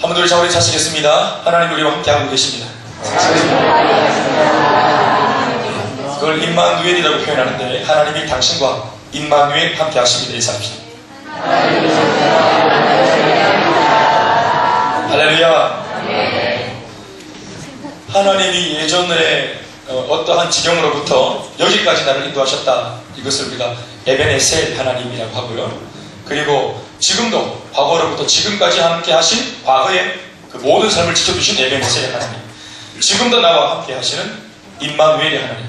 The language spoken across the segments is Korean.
한번 우리 자우리 차시겠습니다. 하나님 우리와 함께하고 계십니다. 그걸 임마누엘이라고 표현하는데 하나님이 당신과 임마누엘 함께 하십니다. 인사합시다. 할렐루야. 하나님이 예전에 어떠한 지경으로부터 여기까지 나를 인도하셨다. 이것을 우리가 에베네셀 하나님이라고 하고요. 그리고 지금도 과거로부터 지금까지 함께 하신 과거의 그 모든 삶을 지켜주신 에베네셀 하나님, 지금도 나와 함께 하시는 임마누엘의 하나님,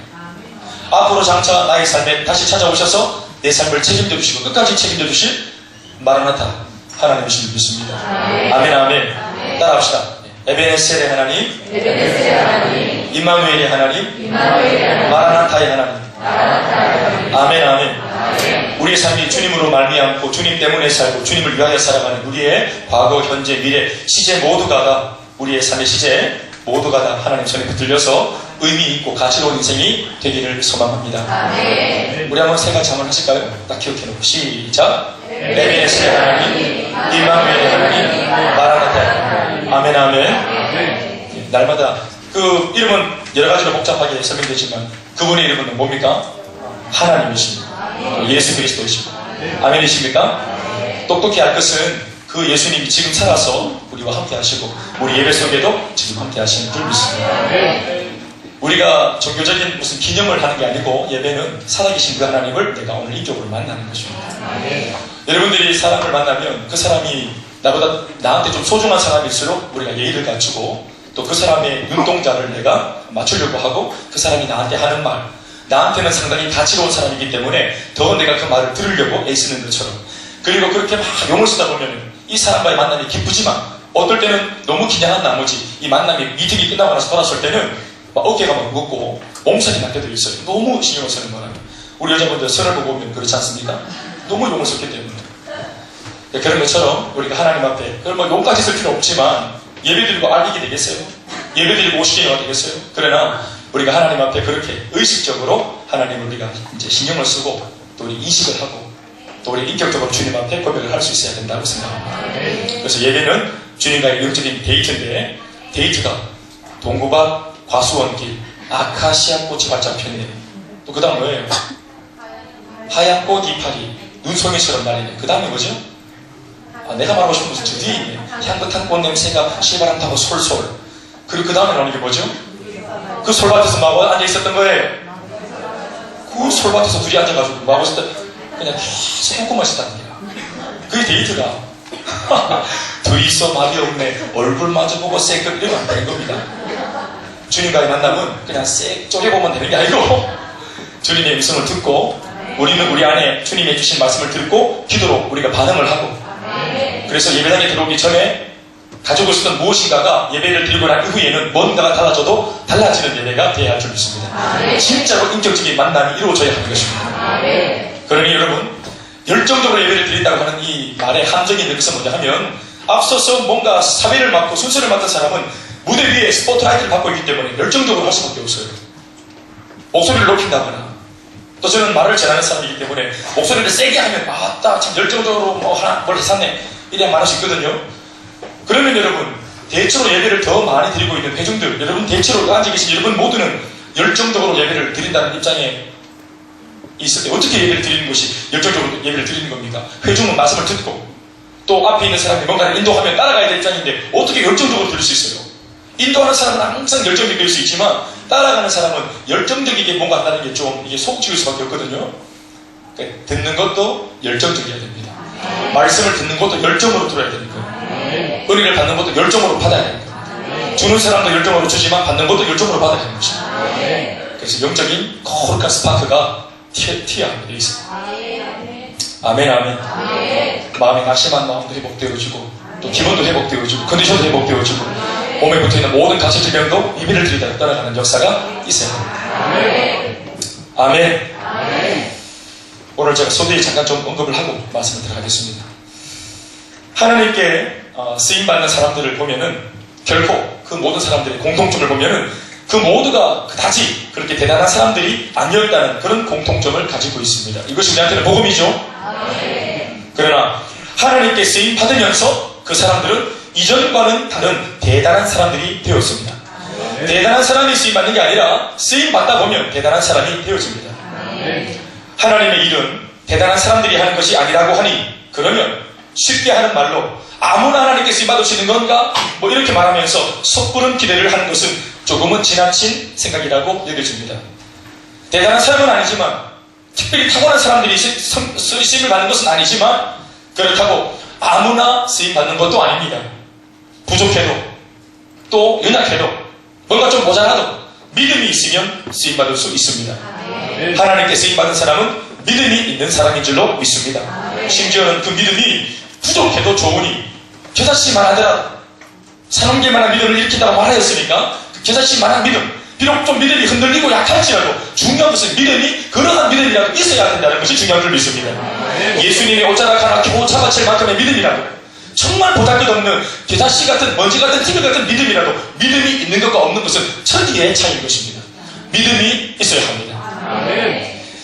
앞으로 장차 나의 삶에 다시 찾아오셔서 내 삶을 책임져 주시고 끝까지 책임져 주실 마라나타 하나님이신 줄 믿습니다. 아멘. 아멘. 따라합시다. 에베네셀의 하나님, 임마누엘의 하나님, 마라나타의 하나님. 아멘. 아멘. 우리의 삶이 주님으로 말미암고 주님 때문에 살고 주님을 위하여 살아가는 우리의 과거, 현재, 미래, 시제 모두가 다, 우리의 삶의 시제 모두가 다 하나님 손에 붙들려서 의미 있고 가치로운 인생이 되기를 소망합니다. 아멘. 우리 한번 세 가지 한번 하실까요? 딱 기억해놓고 시작. 에베네셀의 하나님, 임마누엘의 하나님, 마라나타의 하나님. 아멘. 아멘. 날마다 그 이름은 여러 가지로 복잡하게 설명되지만 그분의 이름은 뭡니까? 하나님이십니다. 예수 그리스도이십니다. 아멘이십니까? 똑똑히 알 것은 그 예수님이 지금 살아서 우리와 함께 하시고 우리 예배 속에도 지금 함께 하시는 줄 믿습니다. 우리가 종교적인 무슨 기념을 하는 게 아니고 예배는 살아계신 그 하나님을 내가 오늘 인격으로 만나는 것입니다. 여러분들이 사람을 만나면 그 사람이 나한테 좀 소중한 사람일수록 우리가 예의를 갖추고 또 그 사람의 눈동자를 내가 맞추려고 하고 그 사람이 나한테 하는 말, 나한테는 상당히 가치로운 사람이기 때문에 더 내가 그 말을 들으려고 애쓰는 것처럼, 그리고 그렇게 막 용을 쓰다 보면 이 사람과의 만남이 기쁘지만 어떨 때는 너무 긴장한 나머지 이 만남이 미팅이 끝나고 나서 돌아설 때는 막 어깨가 막 무겁고 몸살이 날 때도 있어요. 너무 신경을 쓰는 거라면. 우리 여자분들 설을 보고 보면 그렇지 않습니까? 너무 용을 썼기 때문에. 그런 것처럼 우리가 하나님 앞에 뭐 용까지 쓸 필요 없지만 예배드리고 알리게 되겠어요? 예배드리고 오시게 되겠어요? 그러나 우리가 하나님 앞에 그렇게 의식적으로 하나님을 우리가 이제 신경을 쓰고 또 우리 인식을 하고 또 우리 인격적으로 주님 앞에 고백을 할 수 있어야 된다고 생각합니다. 그래서 예배는 주님과의 영적인 데이트인데, 데이트가 동구밭, 과수원길, 아카시아 꽃이 활짝 폈네. 또 그 다음 뭐예요? 하얀 꽃 이파리, 눈송이처럼 날리네. 그 다음에 뭐죠? 내가 말하고 싶은 것은 저 뒤에 있네. 향긋한 꽃 냄새가 실바람 타고 솔솔. 그리고 그 다음에 나오는 게 뭐죠? 그 솔밭에서 마구 앉아있었던 거예요. 그 솔밭에서 둘이 앉아가지고 마구 있었던, 그냥 계속 행복만 있었다는 거야. 그게 데이트가. 둘이서 말이 없네. 얼굴 마주보고 쎄끔 이러면 안 되는 겁니다. 주님과의 만남은 그냥 쎄 쪼개보면 되는 게 아니고 주님의 음성을 듣고 우리는 우리 안에 주님의 주신 말씀을 듣고 기도로 우리가 반응을 하고, 그래서 예배당에 들어오기 전에 가지고 있었던 무엇인가가 예배를 드리고 난 이후에는 뭔가가 달라져도 달라지는 예배가 되어야 할 줄 믿습니다. 진짜로 인격적인 만남이 이루어져야 하는 것입니다. 그러니 여러분, 열정적으로 예배를 드린다고 하는 이 말의 함정이 있는 것은 뭐냐 하면, 앞서서 뭔가 사회를 맡고 순서를 맡은 사람은 무대 위에 스포트라이트를 받고 있기 때문에 열정적으로 할 수밖에 없어요. 목소리를 높인다거나, 또 저는 말을 잘하는 사람이기 때문에 목소리를 세게 하면 맞다 참 열정적으로 뭘 했었네 이래 말할 수 있거든요. 그러면 여러분, 대체로 예배를 더 많이 드리고 있는 회중들, 여러분 대체로 앉아 계신 여러분 모두는 열정적으로 예배를 드린다는 입장에 있을 때 어떻게 예배를 드리는 것이 열정적으로 예배를 드리는 겁니까? 회중은 말씀을 듣고 또 앞에 있는 사람이 뭔가를 인도하면 따라가야 될 입장인데 어떻게 열정적으로 들을 수 있어요? 인도하는 사람은 항상 열정적이 될 수 있지만 따라가는 사람은 열정적이게 뭔가 한다는 게 좀 이게 속지울 수밖에 없거든요. 그러니까 듣는 것도 열정적이어야 됩니다. 말씀을 듣는 것도 열정으로 들어야 되니까. 은혜를 받는 것도 열정으로 받아야 되니까. 주는 사람도 열정으로 주지만 받는 것도 열정으로 받아야 되는 것입니다. 그래서 영적인 거룩한 스파크가 튀어야 되어 있습니다. 아멘, 아멘. 마음이 낙심한 마음도 회복되어지고 또 기분도 회복되어지고 컨디션도 회복되어지고 몸에 붙어있는 모든 가치 질병도 예배를 드리다 떠나가는 역사가 있어야 합니다. 아멘. 오늘 제가 소대에 잠깐 좀 언급을 하고 말씀을 들어가겠습니다. 하나님께 쓰임받는 사람들을 보면은 결코 그 모든 사람들의 공통점을 보면은 그 모두가 그다지 그렇게 대단한 사람들이 아니었다는 그런 공통점을 가지고 있습니다. 이것이 우리한테는 복음이죠. 그러나 하나님께 쓰임 받으면서 그 사람들은 이전과는 다른 대단한 사람들이 되었습니다. 대단한 사람이 쓰임받는 게 아니라 쓰임받다 보면 대단한 사람이 되어집니다. 하나님의 일은 대단한 사람들이 하는 것이 아니라고 하니, 그러면 쉽게 하는 말로 아무나 하나님께 쓰임받을 수 있는 건가? 뭐 이렇게 말하면서 섣부른 기대를 하는 것은 조금은 지나친 생각이라고 여겨집니다. 대단한 사람은 아니지만, 특별히 타고난 사람들이 쓰임을 받는 것은 아니지만, 그렇다고 아무나 쓰임받는 것도 아닙니다. 부족해도, 또 연약해도, 뭔가 좀 모자라도 믿음이 있으면 쓰임받을 수 있습니다. 하나님께 쓰임받은 사람은 믿음이 있는 사람인 줄로 믿습니다. 심지어는 그 믿음이 부족해도 좋으니, 겨자씨만 하더라도 사람들만한 믿음을 일으킨다고 말하였으니까 그 겨자씨만한 믿음, 비록 좀 믿음이 흔들리고 약할지라도 중요한 것은 믿음이 그러한 믿음이라도 있어야 된다는 것이 중요한 줄 믿습니다. 예수님의 옷자락 하나 겨우 잡아칠 만큼의 믿음이라도, 정말 보잘것없는 겨자씨 같은 먼지 같은 티끌 같은 믿음이라도 믿음이 있는 것과 없는 것은 천지의 차이인 것입니다. 믿음이 있어야 합니다.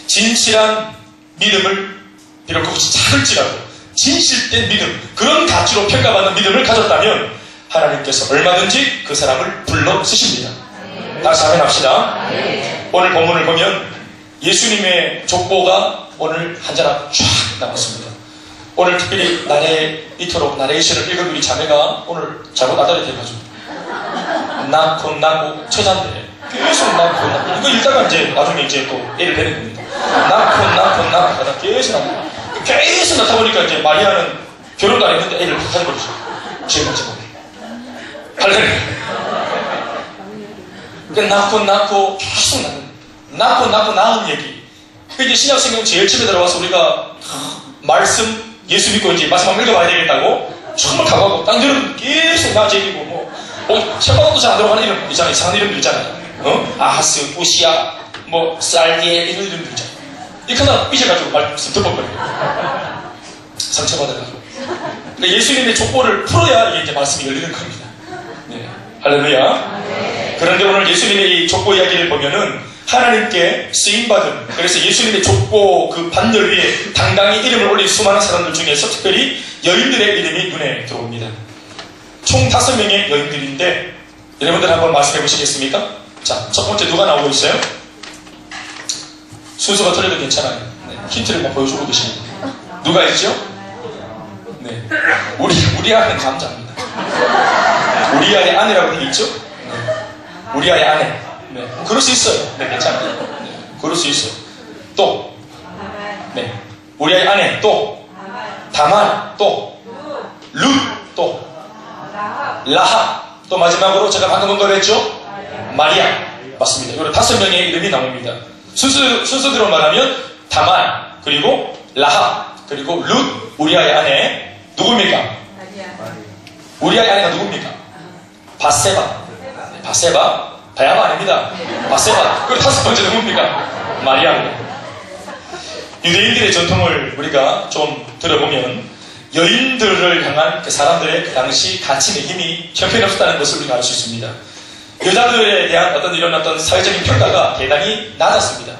진실한 믿음을, 비록 그것이 작을지라도 진실된 믿음, 그런 가치로 평가받는 믿음을 가졌다면 하나님께서 얼마든지 그 사람을 불러 쓰십니다. 다시 한번 합시다. 오늘 본문을 보면 예수님의 족보가 오늘 한 자락 쫙 나왔습니다. 오늘 특별히 이토록 나레이션을 읽은 우리 자매가 오늘 잘못 아다리 돼가지고 낳고 처자인데 계속 낳고 이거 읽다가 이제 나중에 이제 또 애를 베는 겁니다. 낳고 하다 계속 낳다 보니까 이제 마리아는 결혼도 안 했는데 애를 가져버리죠. 제일 마지막에 할렐루야. 낳고 계속 낳고 낳은 얘기. 그 이제 신약성경 제일 처음에 들어와서 우리가 말씀 예수 믿고 이제 말씀 한번 읽어봐야 되겠다고 정말 각오하고 딴 이름 계속 낳아제기고 천만원도 잘 안 들어가는 이름 있잖아요. 이상한 이름들 있잖아요. 아하스, 우시아, 쌀디엘 이런 이름들 있잖아요. 이 하나 삐져가지고 말씀 덮어버려요. 상처받아가지고. 그러니까 예수님의 족보를 풀어야 이게 이제 말씀이 열리는 겁니다. 네. 할렐루야. 그런데 오늘 예수님의 이 족보 이야기를 보면은 하나님께 쓰임받은, 그래서 예수님의 족보 그 반열 위에 당당히 이름을 올린 수많은 사람들 중에서 특별히 여인들의 이름이 눈에 들어옵니다. 총 5명의 여인들인데 여러분들 한번 말씀해 보시겠습니까? 자, 첫 번째 누가 나오고 있어요? 순서가 틀려도 괜찮아요. 네, 힌트를 막 보여주고 계십니다. 누가 있죠? 네, 우리아는 남자입니다. 우리아의 아내라고 되어 있죠? 네. 우리아의 아내. 네, 그럴 수 있어요. 네, 괜찮아요. 네, 그럴 수 있어요. 또, 네, 우리아의 아내, 또, 다만, 또, 룻, 또, 라합, 또 마지막으로 제가 방금 언급했죠? 마리아. 맞습니다. 이런 5명의 이름이 나옵니다. 순서대로 말하면 다만, 그리고 라합, 그리고 룻, 우리아의 아내, 누굽니까? 우리아의 아내가 누굽니까? 바세바. 바세바. 바야바 아닙니다. 바세바. 그리고 5번째 누굽니까? 마리아입니다. 유대인들의 전통을 우리가 좀 들어보면 여인들을 향한 그 사람들의 그 당시 가치의 힘이 형편없었다는 것을 우리가 알 수 있습니다. 여자들에 대한 어떤 사회적인 평가가 대단히 낮았습니다.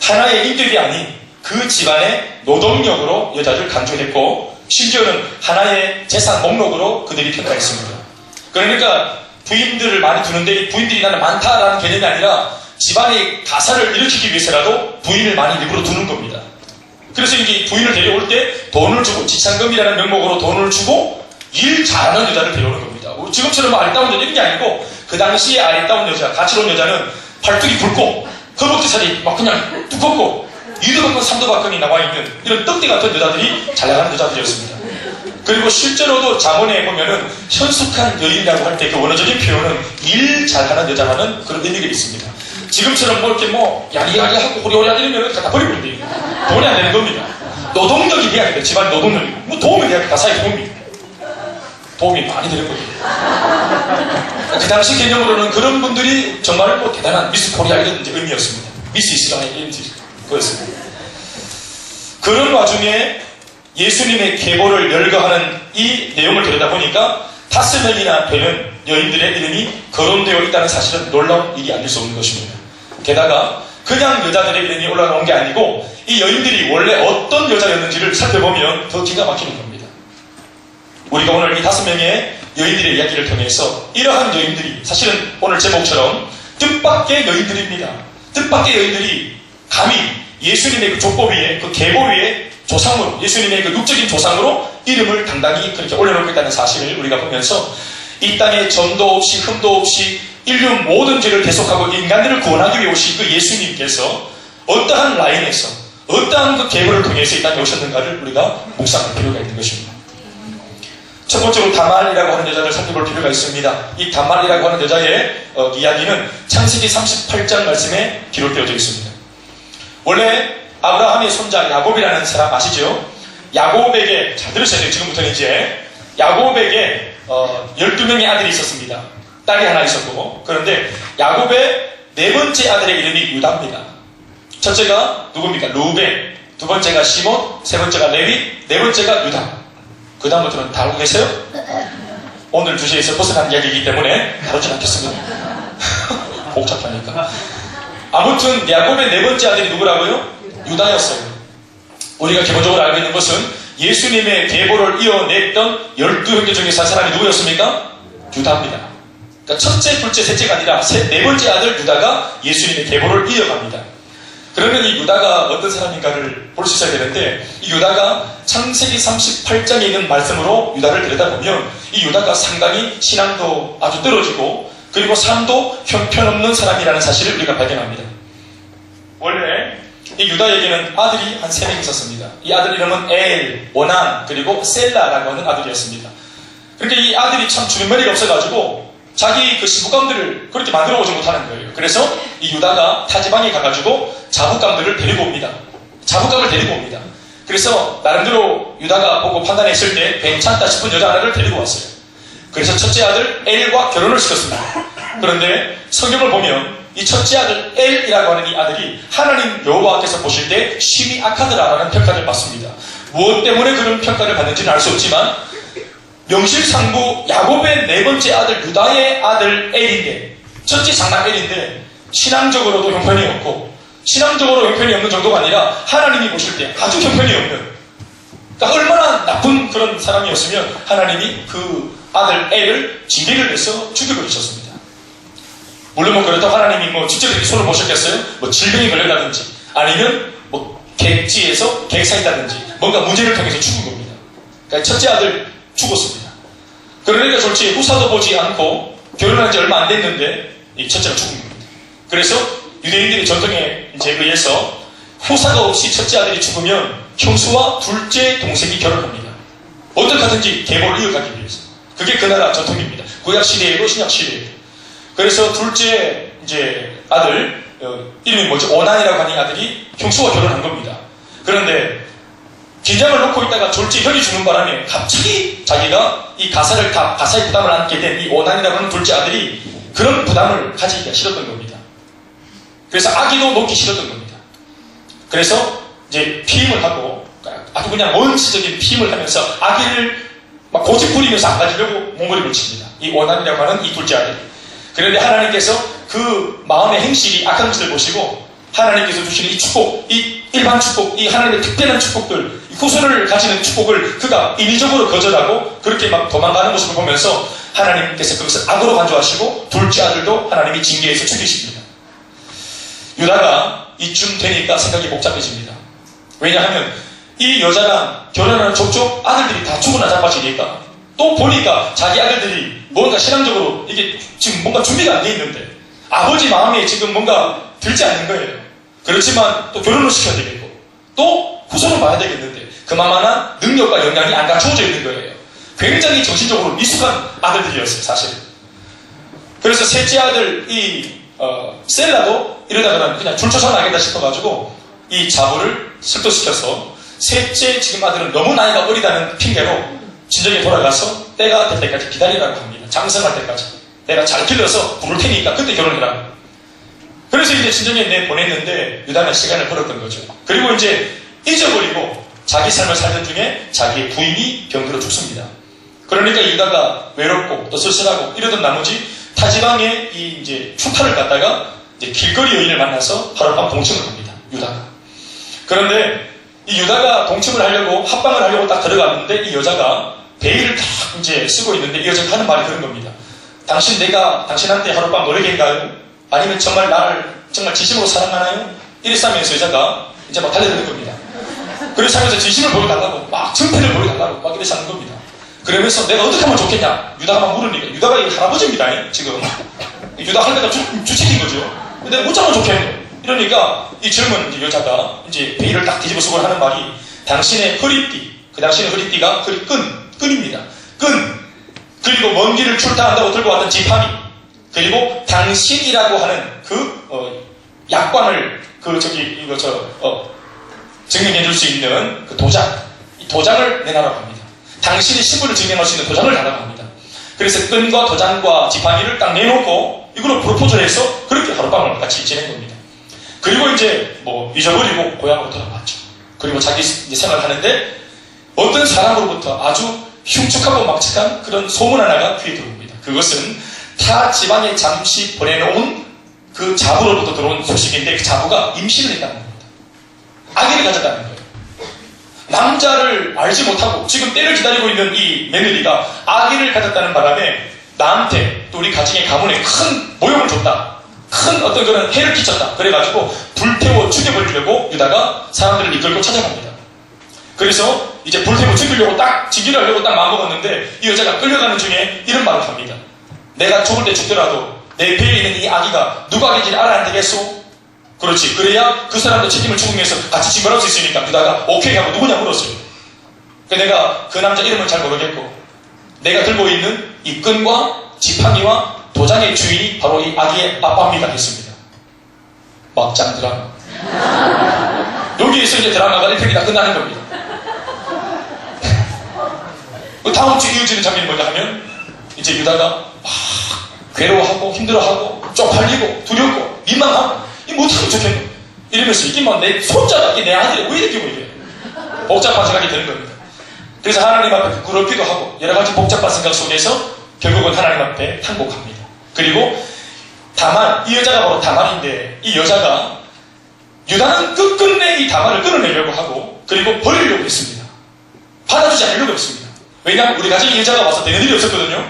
하나의 인격이 아닌 그 집안의 노동력으로 여자를 간주했고, 심지어는 하나의 재산 목록으로 그들이 평가했습니다. 그러니까 부인들을 많이 두는데 이 부인들이 나는 많다라는 개념이 아니라 집안의 가사를 일으키기 위해서라도 부인을 많이 일부러 두는 겁니다. 그래서 이게 부인을 데려올 때 돈을 주고, 지참금이라는 명목으로 돈을 주고 일 잘하는 여자를 데려오는 겁니다. 지금처럼 아리따운 여자 이런 게 아니고, 그 당시에 아리따운 여자, 가치로운 여자는 팔뚝이 굵고 허벅지 살이 막 그냥 두껍고 이도 박근 삼도 박근이 나와있는 이런 떡대 같은 여자들이 잘 나가는 여자들이었습니다. 그리고 실제로도 자문에 보면은 현숙한 여인이라고 할 때 그 원어적인 표현은 일 잘하는 여자라는 그런 의미가 있습니다. 지금처럼 이렇게 야리야리하고 호리호리하게 이러면 갖다 버리거든요. 돈이 안 되는 겁니다. 노동력이 돼야 돼요. 집안 노동력이. 도움이 돼야 돼요. 가사에 도움이 많이 되는 거예요. 그 당시 개념으로는 그런 분들이 정말 대단한 미스 코리아 이런 의미였습니다. 미스 이스라엘 이런 거였습니다. 그런 와중에 예수님의 계보를 열거하는 이 내용을 들여다보니까 5명이나 되는 여인들의 이름이 거론되어 있다는 사실은 놀라운 일이 아닐 수 없는 것입니다. 게다가 그냥 여자들의 이름이 올라온 게 아니고 이 여인들이 원래 어떤 여자였는지를 살펴보면 더 기가 막히는 겁니다. 우리가 오늘 이 5명의 여인들의 이야기를 통해서 이러한 여인들이 사실은 오늘 제목처럼 뜻밖의 여인들입니다. 뜻밖의 여인들이 감히 예수님의 그 족보 위에, 그 계보 위에 조상으로, 예수님의 그 육적인 조상으로 이름을 당당히 그렇게 올려놓고 있다는 사실을 우리가 보면서 이 땅에 점도 없이 흠도 없이 인류 모든 죄를 대속하고 인간들을 구원하기 위해 오신 그 예수님께서 어떠한 라인에서 어떠한 그 계보를 통해서 이 땅에 오셨는가를 우리가 묵상할 필요가 있는 것입니다. 첫 번째로 다말이라고 하는 여자를 살펴볼 필요가 있습니다. 이 다말이라고 하는 여자의 이야기는 창세기 38장 말씀에 기록되어져 있습니다. 원래 아브라함의 손자 야곱이라는 사람 아시죠? 야곱에게, 잘 들으셔야 돼요. 지금부터는 이제 야곱에게 12명의 아들이 있었습니다. 딸이 하나 있었고, 그런데 야곱의 네 번째 아들의 이름이 유다입니다. 첫째가 누굽니까? 루벤, 두 번째가 시몬, 세 번째가 레위, 네 번째가 유다. 그 다음부터는 다 알고 계세요? 오늘 주제에서 벗어난 이야기이기 때문에 다루진 않겠습니다. 복잡하니까. 아무튼 야곱의 네 번째 아들이 누구라고요? 유다였어요. 우리가 기본적으로 알고 있는 것은 예수님의 계보를 이어냈던 12형제 중에서 한 사람이 누구였습니까? 유다입니다. 그러니까 첫째, 둘째, 셋째가 아니라 네 번째 아들 유다가 예수님의 계보를 이어갑니다. 그러면 이 유다가 어떤 사람인가를 볼 수 있어야 되는데, 이 유다가 창세기 38장에 있는 말씀으로 유다를 들여다보면 이 유다가 상당히 신앙도 아주 떨어지고 그리고 삶도 형편없는 사람이라는 사실을 우리가 발견합니다. 원래 이 유다에게는 아들이 한 3명 있었습니다. 이 아들 이름은 엘, 오난, 그리고 셀라라고 하는 아들이었습니다. 그러니까 이 아들이 참 주변머리가 없어가지고 자기 그 시부감들을 그렇게 만들어 오지 못하는 거예요. 그래서 이 유다가 타지방에 가가지고 자부감들을 데리고 옵니다. 자부감을 데리고 옵니다. 그래서 나름대로 유다가 보고 판단했을 때 괜찮다 싶은 여자 하나를 데리고 왔어요. 그래서 첫째 아들 엘과 결혼을 시켰습니다. 그런데 성경을 보면 이 첫째 아들 엘이라고 하는 이 아들이 하나님 여호와께서 보실 때 심히 악하더라라는 평가를 받습니다. 무엇 때문에 그런 평가를 받는지는 알 수 없지만 명실상부 야곱의 네 번째 아들 유다의 아들 엘인데, 첫째 장남 엘인데 신앙적으로도 형편이 없고, 신앙적으로 형편이 없는 정도가 아니라 하나님이 보실 때 아주 형편이 없는, 그러니까 얼마나 나쁜 그런 사람이었으면 하나님이 그 아들 엘을 징계를 내서 죽여버리셨습니다. 물론 뭐 그렇다고 하나님이 뭐 직접 이렇게 손을 보셨겠어요? 뭐 질병이 걸렸다든지 아니면 뭐 객지에서 객사했다든지 뭔가 문제를 통해서 죽은 겁니다. 그러니까 첫째 아들 죽었습니다. 그러니까 솔직히 후사도 보지 않고 결혼한 지 얼마 안 됐는데 이 첫째가 죽은 겁니다. 그래서 유대인들의 전통에 이제 의해서 후사가 없이 첫째 아들이 죽으면 형수와 둘째 동생이 결혼합니다. 어떻게든지 계보를 이어가기 위해서. 그게 그 나라 전통입니다. 구약 시대에도 신약 시대에도. 그래서 둘째 이제 아들 이름이 뭐죠? 오난이라고 하는 아들이 형수와 결혼한 겁니다. 그런데 긴장을 놓고 있다가 둘째 형이 죽는 바람에 갑자기 자기가 이 가사의 부담을 안게 된 이 오난이라고 하는 둘째 아들이 그런 부담을 가지기가 싫었던 겁니다. 그래서 아기도 놓기 싫었던 겁니다. 그래서 이제 피임을 하고 아주 그냥 원시적인 피임을 하면서 아기를 막 고집 부리면서 안 가지려고 몸부림을 칩니다. 이 오난이라고 하는 이 둘째 아들이. 그런데 하나님께서 그 마음의 행실이 악한 것을 보시고 하나님께서 주시는 이 축복, 이 일반 축복, 이 하나님의 특별한 축복들, 이 후손을 가지는 축복을 그가 인위적으로 거절하고 그렇게 막 도망가는 모습을 보면서 하나님께서 그것을 악으로 간주하시고 둘째 아들도 하나님이 징계해서 죽이십니다. 유다가 이쯤 되니까 생각이 복잡해집니다. 왜냐하면 이 여자랑 결혼하는 족족 아들들이 다 죽어나 자빠지니까 또 보니까 자기 아들들이 뭔가 신앙적으로 이게 지금 뭔가 준비가 안 돼 있는데 아버지 마음에 지금 뭔가 들지 않는 거예요. 그렇지만 또 결혼을 시켜야 되겠고 또 후손을 봐야 되겠는데 그만한 능력과 역량이 안 갖추어져 있는 거예요. 굉장히 정신적으로 미숙한 아들들이었어요, 사실. 그래서 셋째 아들 셀라도 이러다가는 그냥 줄초상하겠다 싶어가지고 이 자부를 설득시켜서 셋째 지금 아들은 너무 나이가 어리다는 핑계로 진정에 돌아가서 때가 될 때까지 기다리라고 합니다. 장성할 때까지. 내가 잘 길러서 부를 테니까 그때 결혼해라. 그래서 이제 친정에 내보냈는데 유다는 시간을 벌었던 거죠. 그리고 이제 잊어버리고 자기 삶을 살던 중에 자기의 부인이 병들어 죽습니다. 그러니까 유다가 외롭고 또 쓸쓸하고 이러던 나머지 타지방에 이 이제 축하를 갔다가 이제 길거리 여인을 만나서 하룻밤 동침을 합니다. 유다가. 그런데 이 유다가 동침을 하려고 합방을 하려고 딱 들어갔는데 이 여자가 베일을 딱 이제 쓰고 있는데 이 여자가 하는 말이 그런 겁니다. 내가 당신한테 하룻밤 노래개인가요? 아니면 정말 나를 정말 진심으로 사랑하나요? 이랬으면서 여자가 이제 막 달려드는 겁니다. 그래서 하면서 진심을 보여달라고, 막 정태를 보여달라고 막 이래서 하는 겁니다. 그러면서 내가 어떻게 하면 좋겠냐? 유다가 막 물으니까, 유다가 이 할아버지입니다, 지금. 유다 할배가 주책인 거죠. 근데 어쩌면 좋겠노? 이러니까 이 젊은 여자가 이제 베일을 딱 뒤집어 쓰고 하는 말이 당신의 허리띠, 그 당신의 허리띠가 끈입니다. 끈, 그리고 먼 길을 출타한다고 들고 왔던 지팡이, 그리고 당신이라고 하는 약관을 증명해 줄 수 있는 그 도장, 이 도장을 내놔라고 합니다. 당신의 신분을 증명할 수 있는 도장을 달라고 합니다. 그래서 끈과 도장과 지팡이를 딱 내놓고 이걸로 프로포즈를 해서 그렇게 하룻밤을 같이 지낸 겁니다. 그리고 이제 뭐 잊어버리고 고향으로 돌아왔죠. 그리고 자기 이제 생활을 하는데 어떤 사람으로부터 아주 흉측하고 막측한 그런 소문 하나가 귀에 들어옵니다. 그것은 타 지방에 잠시 보내놓은 그 자부로부터 들어온 소식인데 그 자부가 임신을 했다는 겁니다. 아기를 가졌다는 거예요. 남자를 알지 못하고 지금 때를 기다리고 있는 이 며느리가 아기를 가졌다는 바람에 나한테 또 우리 가정의 가문에 큰 모욕을 줬다. 큰 어떤 그런 해를 끼쳤다. 그래가지고 불태워 죽여버리려고 유다가 사람들을 이끌고 찾아갑니다. 그래서 이제 불태워 죽이려고 딱 징계하려고 딱 마음먹었는데 이 여자가 끌려가는 중에 이런 말을 합니다. 내가 죽을 때 죽더라도 내 배에 있는 이 아기가 누가 아기인지를 알아야 되겠소? 그렇지. 그래야 그 사람도 책임을 추궁해서 같이 징벌할 수 있으니까 유다가 오케이 하고 누구냐 물었어요. 내가 그 남자 이름을 잘 모르겠고 내가 들고 있는 이 끈과 지팡이와 도장의 주인이 바로 이 아기의 아빠입니다 했습니다. 막장 드라마. 여기에서 이제 드라마가 1편이 다 끝나는 겁니다. 다음 주 이어지는 장면이 뭐냐 하면 이제 유다가 막 괴로워하고 힘들어하고 쪽팔리고 두렵고 민망하고 이 못하면 좋겠노 이러면서 이게 막 내 손자가 이게 내 아들이 왜 이렇게 보이래 복잡한 생각이 드는 겁니다. 그래서 하나님 앞에 부끄럽기도 하고 여러 가지 복잡한 생각 속에서 결국은 하나님 앞에 항복합니다. 그리고 다만 이 여자가 바로 다만인데 이 여자가 유다는 끝끝내 이 다만을 끊어내려고 하고 그리고 버리려고 했습니다. 받아주지 않으려고 했습니다. 왜냐하면 우리 가정에 이 여자가 와서 되는 일이 없었거든요.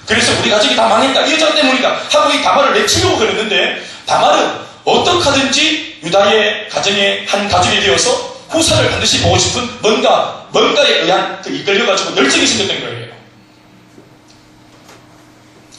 그래서 우리 가족이 다 망했다. 이 여자 때문이다. 하고 이 다말을 내치려고 그랬는데 다말은 어떻게 하든지 유다의 가정의 한 가족이 되어서 후사를 반드시 보고 싶은 뭔가에 의한 이끌려가지고 열정이 생겼던 거예요.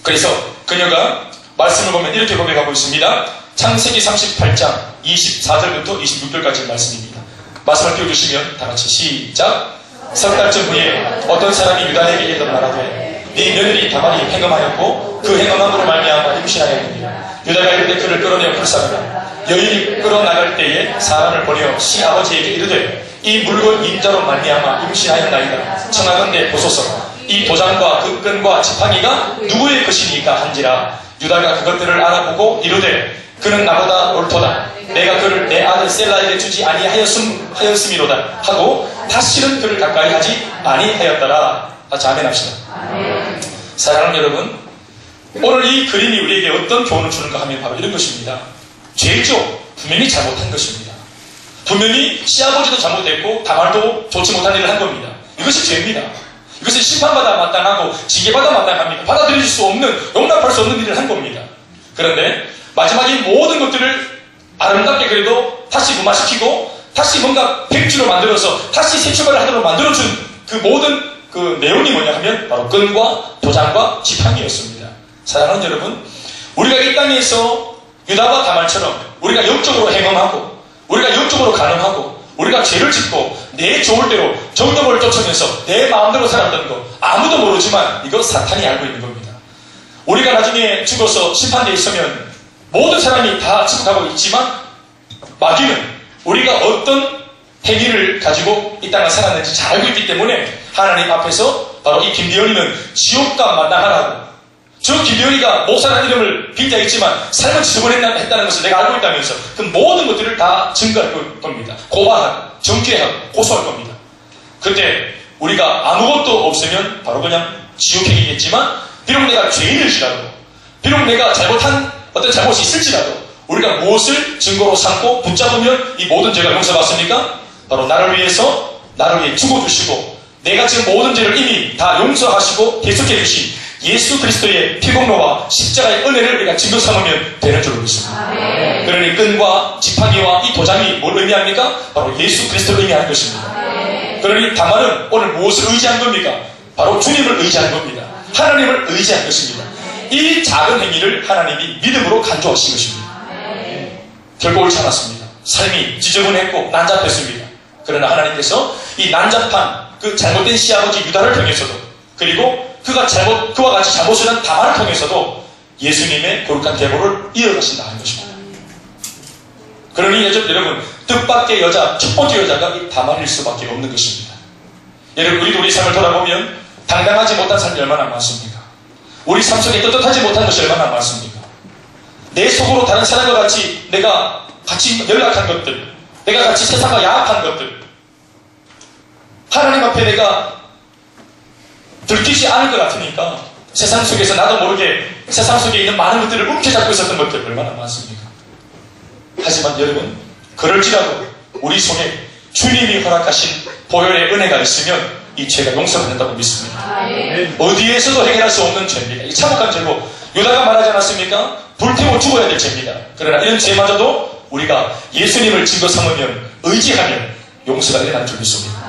그래서 그녀가 말씀을 보면 이렇게 고백하고 있습니다. 창세기 38장 24절부터 26절까지 말씀입니다. 말씀을 띄워주시면 다같이 시작. 석 달쯤 후에 어떤 사람이 유다에게 이르러 말하되 네 며느리 다말이 행음하였고 그 행음함으로 말미암아 임신하였느니라. 유다가 이르되 그를 끌어내어 불사르라. 여인이 끌어나갈 때에 사람을 보내어 시아버지에게 이르되 이 물건 인자로 말미암아 임신하였나이다. 청하건대 보소서. 이 도장과 그 끈과 지팡이가 누구의 것이니까 한지라. 유다가 그것들을 알아보고 이르되 그는 나보다 옳도다. 내가 그를 내 아들 셀라에게 주지 아니하였음이로다 하고 다시는 그를 가까이 하지 아니하였더라. 같이 아멘 합시다. 사랑하는 여러분, 오늘 이 그림이 우리에게 어떤 교훈을 주는가 하면 바로 이런 것입니다. 죄죠. 분명히 잘못한 것입니다. 분명히 시아버지도 잘못했고 다말도 좋지 못한 일을 한 겁니다. 이것이 죄입니다. 이것은 심판받아 마땅하고 징계받아 마땅합니다. 받아들일 수 없는, 용납할 수 없는 일을 한 겁니다. 그런데 마지막에 모든 것들을 아름답게 그래도 다시 무마시키고 다시 뭔가 백주로 만들어서 다시 새 출발을 하도록 만들어준 그 모든 그 내용이 뭐냐 하면 바로 끈과 도장과 지팡이였습니다. 사랑하는 여러분, 우리가 이 땅에서 유다와 다말처럼 우리가 영적으로 행음하고 우리가 영적으로 가늠하고 우리가 죄를 짓고 내 좋을 대로 정욕을 쫓으면서 내 마음대로 살았던 거 아무도 모르지만 이거 사탄이 알고 있는 겁니다. 우리가 나중에 죽어서 심판대에 있으면 모든 사람이 다 지목하고 있지만 마귀는 우리가 어떤 행위를 가지고 이 땅을 살았는지 잘 알고 있기 때문에 하나님 앞에서 바로 이 김대현이는 지옥과 마땅하라고, 저 김대현이가 목사라는 이름을 빙자했지만 삶은 지저분했다는 것을 내가 알고 있다면서 그 모든 것들을 다 증거할 겁니다. 고발하고 정죄하고 고소할 겁니다. 그때 우리가 아무것도 없으면 바로 그냥 지옥행이겠지만 비록 내가 죄인일지라도 비록 내가 잘못한 어떤 잘못이 있을지라도 우리가 무엇을 증거로 삼고 붙잡으면 이 모든 죄가 용서받습니까? 바로 나를 위해 죽어주시고 내가 지금 모든 죄를 이미 다 용서하시고 계속해 주신 예수 그리스도의 피공로와 십자가의 은혜를 우리가 증거 삼으면 되는 줄로 믿습니다. 그러니 끈과 지팡이와 이 도장이 뭘 의미합니까? 바로 예수 그리스도를 의미하는 것입니다. 그러니 다만은 오늘 무엇을 의지한 겁니까? 바로 주님을 의지한 겁니다. 하나님을 의지한 것입니다. 이 작은 행위를 하나님이 믿음으로 간주하신 것입니다. 결국 옳지 않았습니다. 삶이 지저분했고 난잡했습니다. 그러나 하나님께서 이 난잡한 그 잘못된 시아버지 유다를 통해서도, 그리고 그와 같이 잘못을 한 다말을 통해서도 예수님의 거룩한 계보를 이어가신다 하는 것입니다. 그러니 여러분, 뜻밖의 여자, 첫 번째 여자가 이 다말일 수밖에 없는 것입니다. 여러분, 우리도 우리 삶을 돌아보면 당당하지 못한 삶이 얼마나 많습니까? 우리 삶 속에 떳떳하지 못한 것이 얼마나 많습니까? 내 속으로 다른 사람과 같이 내가 같이 연락한 것들, 내가 같이 세상과 야합한 것들, 하나님 앞에 내가 들키지 않을 것 같으니까 세상 속에서 나도 모르게 세상 속에 있는 많은 것들을 움켜잡고 있었던 것들 얼마나 많습니까? 하지만 여러분, 그럴지라도 우리 속에 주님이 허락하신 보혈의 은혜가 있으면 이 죄가 용서받는다고 믿습니다. 어디에서도 해결할 수 없는 죄입니다. 이 참혹한 죄고, 유다가 말하지 않았습니까? 불태워 죽어야 될 죄입니다. 그러나 이런 죄마저도 우리가 예수님을 증거 삼으면, 의지하면 용서가 일어날 줄 믿습니다.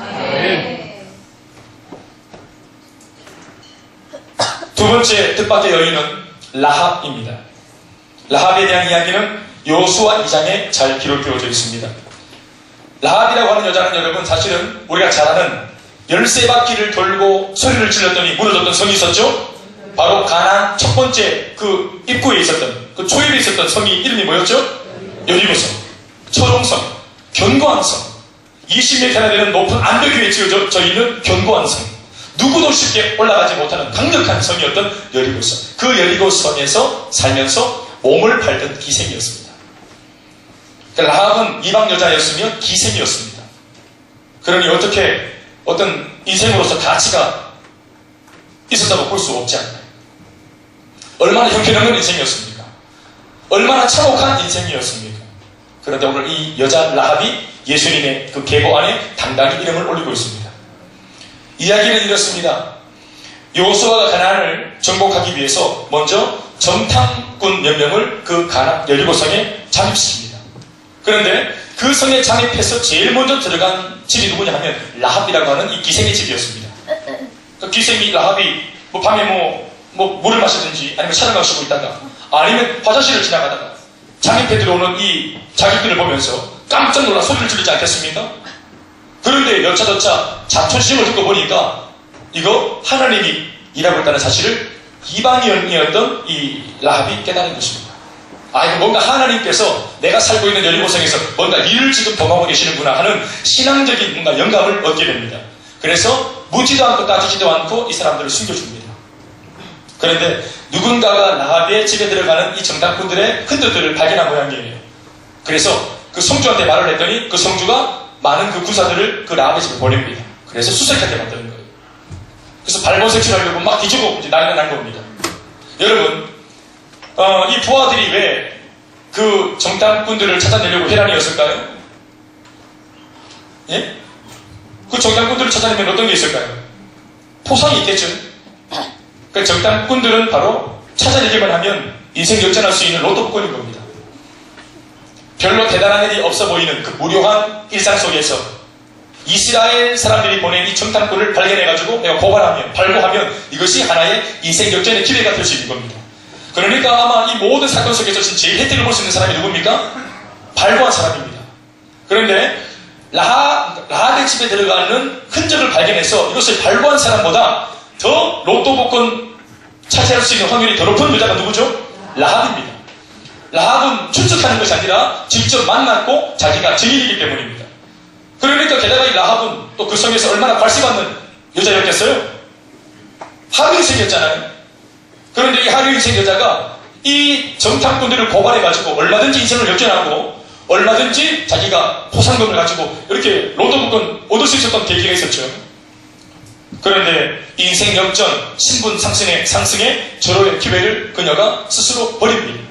두 번째 뜻밖의 여인은 라합입니다. 라합에 대한 이야기는 여호수아 2장에 잘 기록되어져 있습니다. 라합이라고 하는 여자는 여러분, 사실은 우리가 잘 아는 13바퀴를 돌고 소리를 질렀더니 무너졌던 성이 있었죠? 바로 가나안 첫 번째 그 입구에 있었던, 그 초입에 있었던 성이 이름이 뭐였죠? 여리고성, 철옹성, 견고한 성, 20m나 되는 높은 암벽 위에 지어져 있는 견고한 성, 누구도 쉽게 올라가지 못하는 강력한 성이었던 여리고성. 그 여리고성에서 살면서 몸을 팔던 기생이었습니다. 그러니까 라합은 이방 여자였으며 기생이었습니다. 그러니 어떻게 어떤 인생으로서 가치가 있었다고 볼 수 없지 않나요? 얼마나 형편없는 인생이었습니까? 얼마나 참혹한 인생이었습니까? 그런데 오늘 이 여자 라합이 예수님의 그 계보 안에 당당히 이름을 올리고 있습니다. 이야기는 이렇습니다. 여호수아가 가나안을 정복하기 위해서 먼저 정탐꾼 몇 명을 그 가나안 여리고성에 잠입시킵니다. 그런데 그 성에 잠입해서 제일 먼저 들어간 집이 누구냐 하면 라합이라고 하는 이 기생의 집이었습니다. 그 기생이 라합이 밤에 물을 마시든지 아니면 차를 마시고 있다가 아니면 화장실을 지나가다가 잠입해 들어오는 이 자객들을 보면서 깜짝 놀라 소리를 지르지 않겠습니까? 그런데 여차저차 자초지종을 듣고 보니까 이거 하나님이 일하고 있다는 사실을 이방인이었던 이 라합이 깨달은 것입니다. 이거 뭔가 하나님께서 내가 살고 있는 여리고성에서 뭔가 일을 지금 범하고 계시는구나 하는 신앙적인 뭔가 영감을 얻게 됩니다. 그래서 묻지도 않고 따지지도 않고 이 사람들을 숨겨줍니다. 그런데 누군가가 라합의 집에 들어가는 이 정탐꾼들의 흔적들을 발견한 모양이에요. 그래서 그 성주한테 말을 했더니 그 성주가 많은 그 군사들을 그 라합의 집에 보냅니다. 그래서 수색하게 만드는 거예요. 그래서 발본색출하려고 막 뒤지고 이제 난리가 난 겁니다. 여러분, 이 부하들이 왜 그 정탐꾼들을 찾아내려고 해란이었을까요? 예? 그 정탐꾼들을 찾아내면 어떤 게 있을까요? 포상이 있겠죠. 그 정탐꾼들은 바로 찾아내기만 하면 인생 역전할 수 있는 로또권인 겁니다. 별로 대단한 일이 없어 보이는 그 무료한 일상 속에서 이스라엘 사람들이 보낸 이 정탐꾼을 발견해가지고 내가 고발하면, 발고하면 이것이 하나의 인생 역전의 기회가 될 수 있는 겁니다. 그러니까 아마 이 모든 사건 속에서 제일 혜택을 볼 수 있는 사람이 누굽니까? 발고한 사람입니다. 그런데 라합의 집에 들어가는 흔적을 발견해서 이것을 발고한 사람보다 더 로또 복권 차지할 수 있는 확률이 더 높은 여자가 누구죠? 라합입니다. 라합은 추측하는 것이 아니라 직접 만났고 자기가 증인이기 때문입니다. 그러니까 게다가 이 라합은 또 그 성에서 얼마나 관심받는 여자였겠어요? 하류인생이었잖아요. 그런데 이 하류인생 여자가 이 정탐꾼들을 고발해가지고 얼마든지 인생을 역전하고 얼마든지 자기가 포상금을 가지고 이렇게 로또 복권 얻을 수 있었던 계기가 있었죠. 그런데 인생 역전, 신분 상승의 절호의 기회를 그녀가 스스로 버립니다.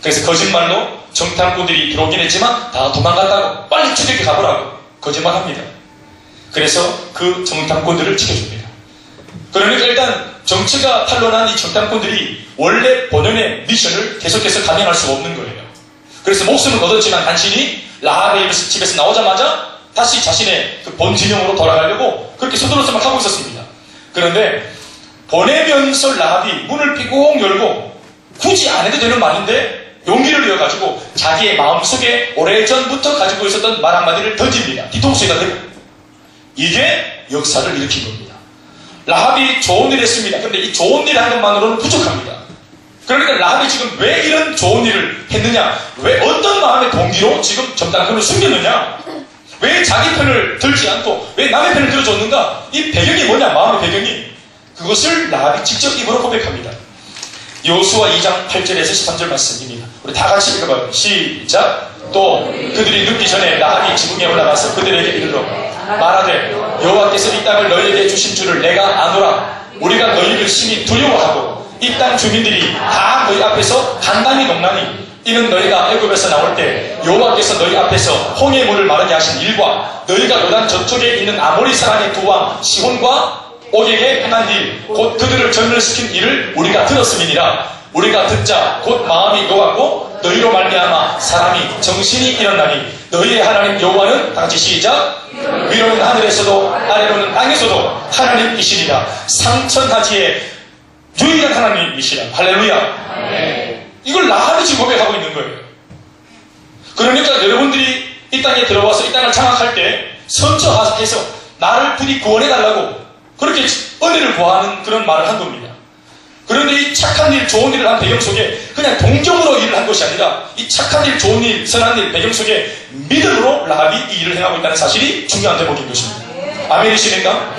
그래서 거짓말로 정탐꾼들이 들어오긴 했지만 다 도망갔다고, 빨리 추격해 가보라고 거짓말합니다. 그래서 그 정탐꾼들을 지켜줍니다. 그러니까 일단 정치가 탄로난 이 정탐꾼들이 원래 본연의 미션을 계속해서 감행할 수가 없는 거예요. 그래서 목숨을 얻었지만 간신히 라합의 집에서 나오자마자 다시 자신의 그 본 진영으로 돌아가려고 그렇게 서둘러서만 하고 있었습니다. 그런데 보내면서 라합이 문을 삐꼭 열고 굳이 안 해도 되는 말인데 용기를 내어가지고 자기의 마음속에 오래전부터 가지고 있었던 말 한마디를 던집니다. 뒤통수에다 대고. 이게 역사를 일으킨 겁니다. 라합이 좋은 일을 했습니다. 그런데 이 좋은 일을 한 것만으로는 부족합니다. 그러니까 라합이 지금 왜 이런 좋은 일을 했느냐, 왜 어떤 마음의 동기로 지금 정탐꾼을 숨겼느냐, 왜 자기 편을 들지 않고 왜 남의 편을 들어줬는가, 이 배경이 뭐냐, 마음의 배경이. 그것을 라합이 직접 입으로 고백합니다. 여호수아 2장 8절에서 13절 말씀입니다. 우리 다 같이 읽어봐요. 시작. 또 그들이 눕기 전에 라합이 지붕에 올라가서 그들에게 이르러 말하되 여호와께서 이 땅을 너희에게 주신 줄을 내가 아노라. 우리가 너희를 심히 두려워하고 이 땅 주민들이 다 너희 앞에서 간단히 농나니 이는 너희가 애굽에서 나올 때 여호와께서 너희 앞에서 홍해 물을 마르게 하신 일과 너희가 요단 저쪽에 있는 아모리 사람의 두 왕 시혼과 옥에게 행한 일, 곧 그들을 전멸시킨 일을 우리가 들었음이니라. 우리가 듣자 곧 마음이 녹았고 너희로 말미암아 사람이 정신이 일어나니 너희의 하나님 여호와는 다같이 시작. 위로는 하늘에서도 아래로는 땅에서도 하나님이시리라. 상천하지의 유일한 하나님이시라. 할렐루야. 이걸 라합이 지금 고백하고 있는 거예요. 그러니까 여러분들이 이 땅에 들어와서 이 땅을 장악할 때 선처해서 나를 부디 구원해달라고 그렇게 은혜를 구하는 그런 말을 한 겁니다. 그런데 이 착한 일, 좋은 일을 한 배경 속에 그냥 동정으로 일을 한 것이 아니라 이 착한 일, 좋은 일, 선한 일 배경 속에 믿음으로 라합이 이 일을 행하고 있다는 사실이 중요한 대목인 것입니다. 아멘이시는가?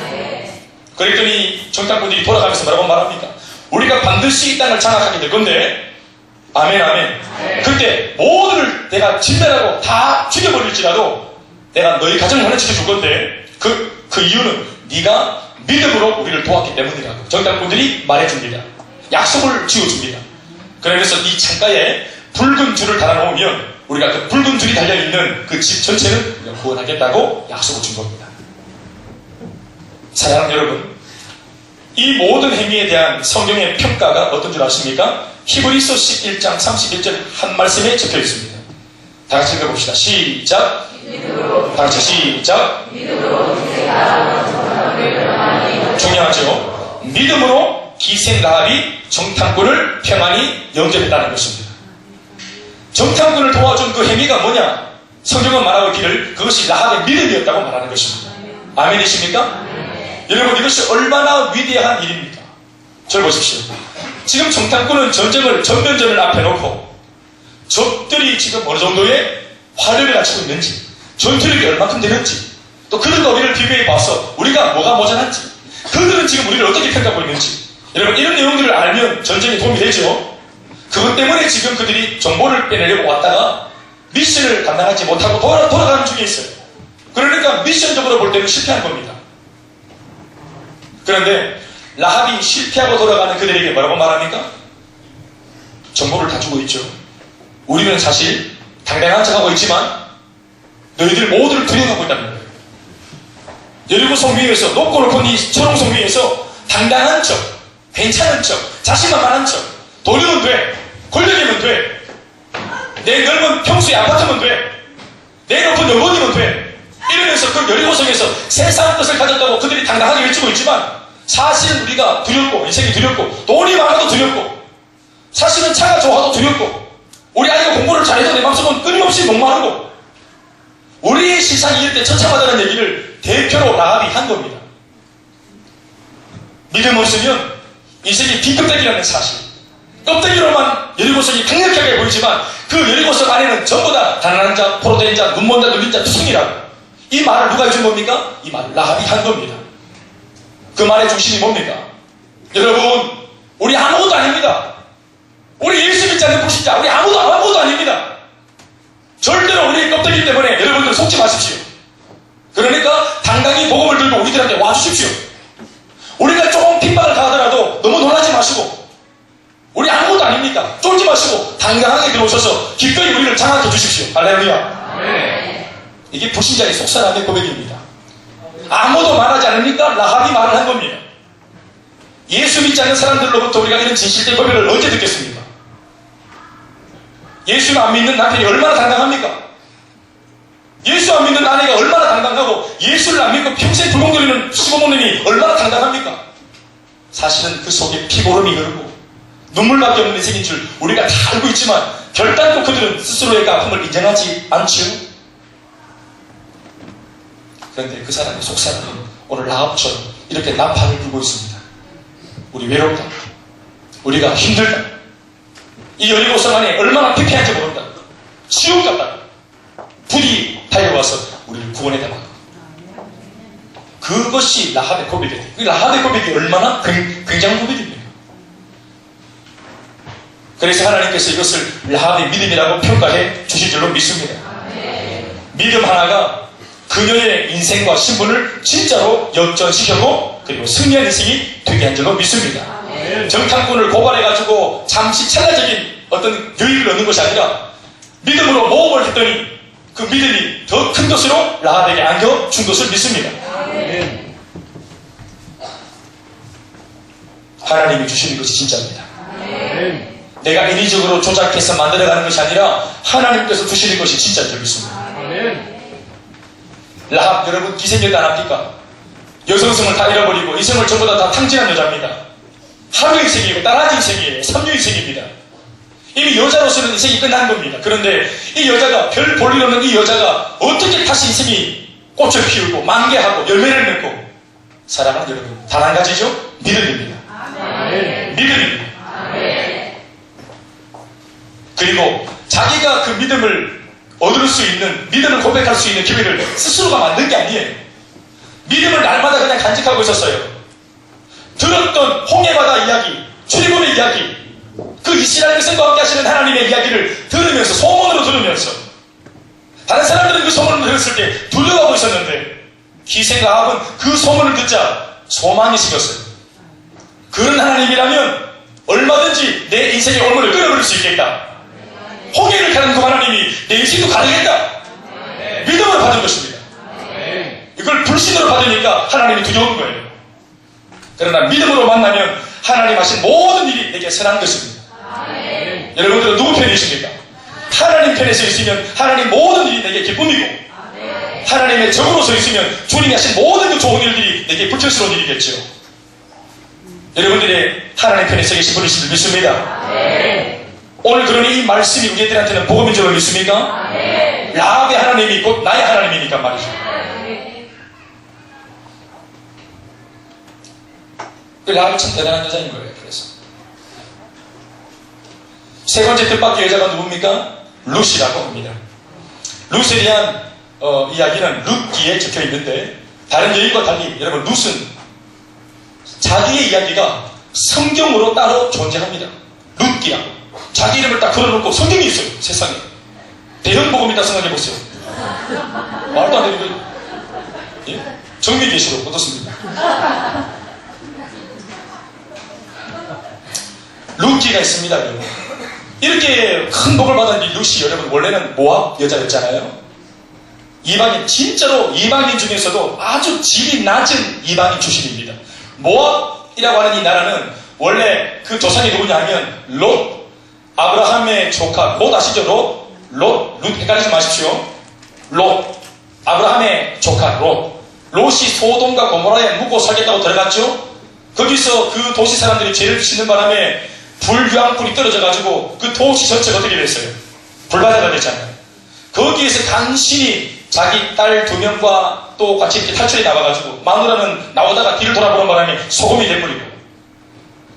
그랬더니 정탐꾼들이 돌아가면서 뭐라고 말합니까? 우리가 반드시 이 땅을 장악하게 될 건데 아멘 아멘. 그때 모두를 내가 진멸하고 다 죽여버릴지라도 내가 너희 가정을 하나 지켜줄 건데 그 이유는 네가 믿음으로 우리를 도왔기 때문이라고 정탐꾼들이 말해줍니다. 약속을 지어줍니다. 그래서 이 창가에 붉은 줄을 달아놓으면 우리가 그 붉은 줄이 달려있는 그 집 전체는 구원하겠다고 약속을 준 겁니다. 사랑하는 여러분, 이 모든 행위에 대한 성경의 평가가 어떤 줄 아십니까? 히브리서 11장 31절 한 말씀에 적혀 있습니다. 다 같이 읽어봅시다. 시작. 다 같이 시작. 중요하죠. 믿음으로 기생 라합이 정탐꾼을 평안히 영접했다는 것입니다. 정탐꾼을 도와준 그 행위가 뭐냐? 성경은 말하고 있기를 그것이 라합의 믿음이었다고 말하는 것입니다. 아멘이십니까? 여러분, 이것이 얼마나 위대한 일입니까? 저를 보십시오. 지금 정탐꾼은 전면전을 앞에 놓고 적들이 지금 어느 정도의 화력을 갖추고 있는지, 전투력이 얼마큼 되는지, 또 그들과 우리를 비교해 봐서 우리가 뭐가 모자란지, 그들은 지금 우리를 어떻게 평가하고 있는지, 여러분 이런 내용들을 알면 전쟁에 도움이 되죠. 그것 때문에 지금 그들이 정보를 빼내려고 왔다가 미션을 감당하지 못하고 돌아가는 중에 있어요. 그러니까 미션적으로 볼 때는 실패한 겁니다. 그런데 라합이 실패하고 돌아가는 그들에게 뭐라고 말합니까? 정보를 다 주고 있죠. 우리는 사실 당당한 척하고 있지만 너희들 모두를 두려워하고 있다는 거예요. 여리고성 위에서 높고 높은 이 초롱성 위에서 당당한 척, 괜찮은 척, 자신만만한 척, 돈이면 돼, 권력이면 돼, 내 넓은 평수의 아파트면 돼, 내 높은 연봉이면 돼, 이러면서 그 여리고성에서 세상 뜻을 가졌다고 그들이 당당하게 외치고 있지만 사실은 우리가 두렵고, 인생이 두렵고, 돈이 많아도 두렵고, 사실은 차가 좋아도 두렵고, 우리 아이가 공부를 잘해도 내 마음속은 끊임없이 목마르고, 우리의 시상이 이럴 때 처참하다는 얘기를 대표로 라합이 한 겁니다. 믿음 없으면 인생이 비껍데기라는 사실. 껍데기로만 여리고성이 강력하게 보이지만 그 여리고성 안에는 전부 다 가난한 자, 포로된 자, 눈먼 자, 눌린 자, 투성이라고. 이 말을 누가 해준 겁니까? 이 말을 라합이 한 겁니다. 그 말의 중심이 뭡니까? 여러분, 우리 아무것도 아닙니다. 우리 예수 믿지 않는 불신자, 우리 아무것도 아닙니다. 절대로 우리 껍데기 때문에 여러분들 속지 마십시오. 그러니까 당당히 복음을 들고 우리들한테 와주십시오. 우리가 조금 핍박을 가하더라도 너무 놀라지 마시고, 우리 아무것도 아닙니까? 쫄지 마시고 당당하게 들어오셔서 기꺼이 우리를 장악해 주십시오. 할렐루야. 이게 불신자의 속사람의 고백입니다. 아무도 말하지 않으니까 라합이 말을 한 겁니다. 예수 믿지 않는 사람들로부터 우리가 이런 진실된 고백을 언제 듣겠습니까? 예수를 안 믿는 남편이 얼마나 당당합니까? 예수 안 믿는 아내가 얼마나 당당하고 예수를 안 믿고 평생 불공거리는 시부모님이 얼마나 당당합니까? 사실은 그 속에 피고름이 흐르고 눈물밖에 없는 인생인 줄 우리가 다 알고 있지만 결단코 그들은 스스로의 아픔을 인정하지 않지요. 그런데 그 사람의 속사람은 오늘 라합처럼 이렇게 나팔을 불고 있습니다. 우리 외롭다. 우리가 힘들다. 이 여리고성 안에 얼마나 피폐한지 모른다. 지옥 같다. 부디 달려와서 우리를 구원해달라. 그것이 라합의 고백이에요. 그 라합의 고백이 얼마나 굉장한 고백입니까? 그래서 하나님께서 이것을 라합의 믿음이라고 평가해 주실 줄로 믿습니다. 믿음 하나가 그녀의 인생과 신분을 진짜로 역전시켰고 그리고 승리한 인생이 되게 한 줄로 믿습니다. 정탐꾼을 고발해가지고 잠시 찰나적인 어떤 유익을 얻는 것이 아니라 믿음으로 모험을 했더니 그 믿음이 더 큰 것으로 라합에게 안겨준 것을 믿습니다. 하나님이 주시는 것이 진짜입니다. 내가 인위적으로 조작해서 만들어가는 것이 아니라 하나님께서 주시는 것이 진짜인 줄 믿습니다. 라합 여러분 기생여자 안 합니까? 여성성을 다 잃어버리고 이성을 전부 다 탕진한 여자입니다. 하루 인생이고 따라지 인생이에요. 3류 인생입니다. 이미 여자로서는 인생이 끝난 겁니다. 그런데 이 여자가 별 볼 일 없는 이 여자가 어떻게 다시 인생이 꽃을 피우고 만개하고 열매를 맺고 사랑하는 여러분 단 한 가지죠? 믿음입니다. 믿음입니다. 그리고 자기가 그 믿음을 얻을 수 있는 믿음을 고백할 수 있는 기회를 스스로가 만든 게 아니에요. 믿음을 날마다 그냥 간직하고 있었어요. 들었던 홍해바다 이야기, 출애굽의 이야기, 그 이스라엘 백성과 함께 하시는 하나님의 이야기를 들으면서 소문으로 들으면서 다른 사람들은 그 소문을 들었을 때 두려워하고 있었는데 기생과 아합은 그 소문을 듣자 소망이 생겼어요. 그런 하나님이라면 얼마든지 내 인생의 올무를 끌어버릴 수 있겠다. 홍해를 가는 그 하나님이 내 인생도 가능했다. 믿음을 받은 것입니다. 이걸 불신으로 받으니까 하나님이 두려운 거예요. 그러나 믿음으로 만나면 하나님 하신 모든 일이 내게 선한 것입니다. 여러분들은 누구 편이십니까? 하나님 편에 서 있으면 하나님 모든 일이 내게 기쁨이고 하나님의 적으로 서 있으면 주님이 하신 모든 그 좋은 일들이 내게 불편스러운 일이겠죠. 여러분들의 하나님 편에 서 계신 분이신 줄 믿습니다. 오늘 그러니 이 말씀이 우리들한테는 복음인 줄 믿습니까? 라합의 하나님이 곧 나의 하나님이니까 말이죠. 라합이 참 대단한 여자인 거예요. 그래서 세 번째 뜻밖의 여자가 누굽니까? 룻이라고 합니다. 룻에 대한 이야기는 룻기에 적혀 있는데 다른 여인과 달리 여러분 룻은 자기의 이야기가 성경으로 따로 존재합니다. 룻기라고 자기 이름을 딱 걸어놓고 성경이 있어요. 세상에 대형복음 있다 생각해보세요. 말도 안 되는 거예요. 예? 정밀계시록 어떻습니까? 룻기가 있습니다. 여러분. 이렇게 큰 복을 받은 이 룻이 여러분 원래는 모압 여자였잖아요. 이방인, 진짜로 이방인 중에서도 아주 질이 낮은 이방인 출신입니다. 모압이라고 하는 이 나라는 원래 그 조상이 누구냐 하면 롯, 아브라함의 조카 롯 아시죠? 롯, 헷갈리지 마십시오. 롯, 아브라함의 조카 롯이 소돔과 고모라에 묵고 살겠다고 들어갔죠. 거기서 그 도시 사람들이 죄를 짓는 바람에 불유황불이 떨어져가지고 그 도시 전체가 어떻게 됐어요? 불바다가 됐잖아요. 거기에서 간신히 자기 딸 2명과 또 같이 이렇게 탈출해 나와가지고 마누라는 나오다가 뒤를 돌아보는 바람에 소금이 돼버리고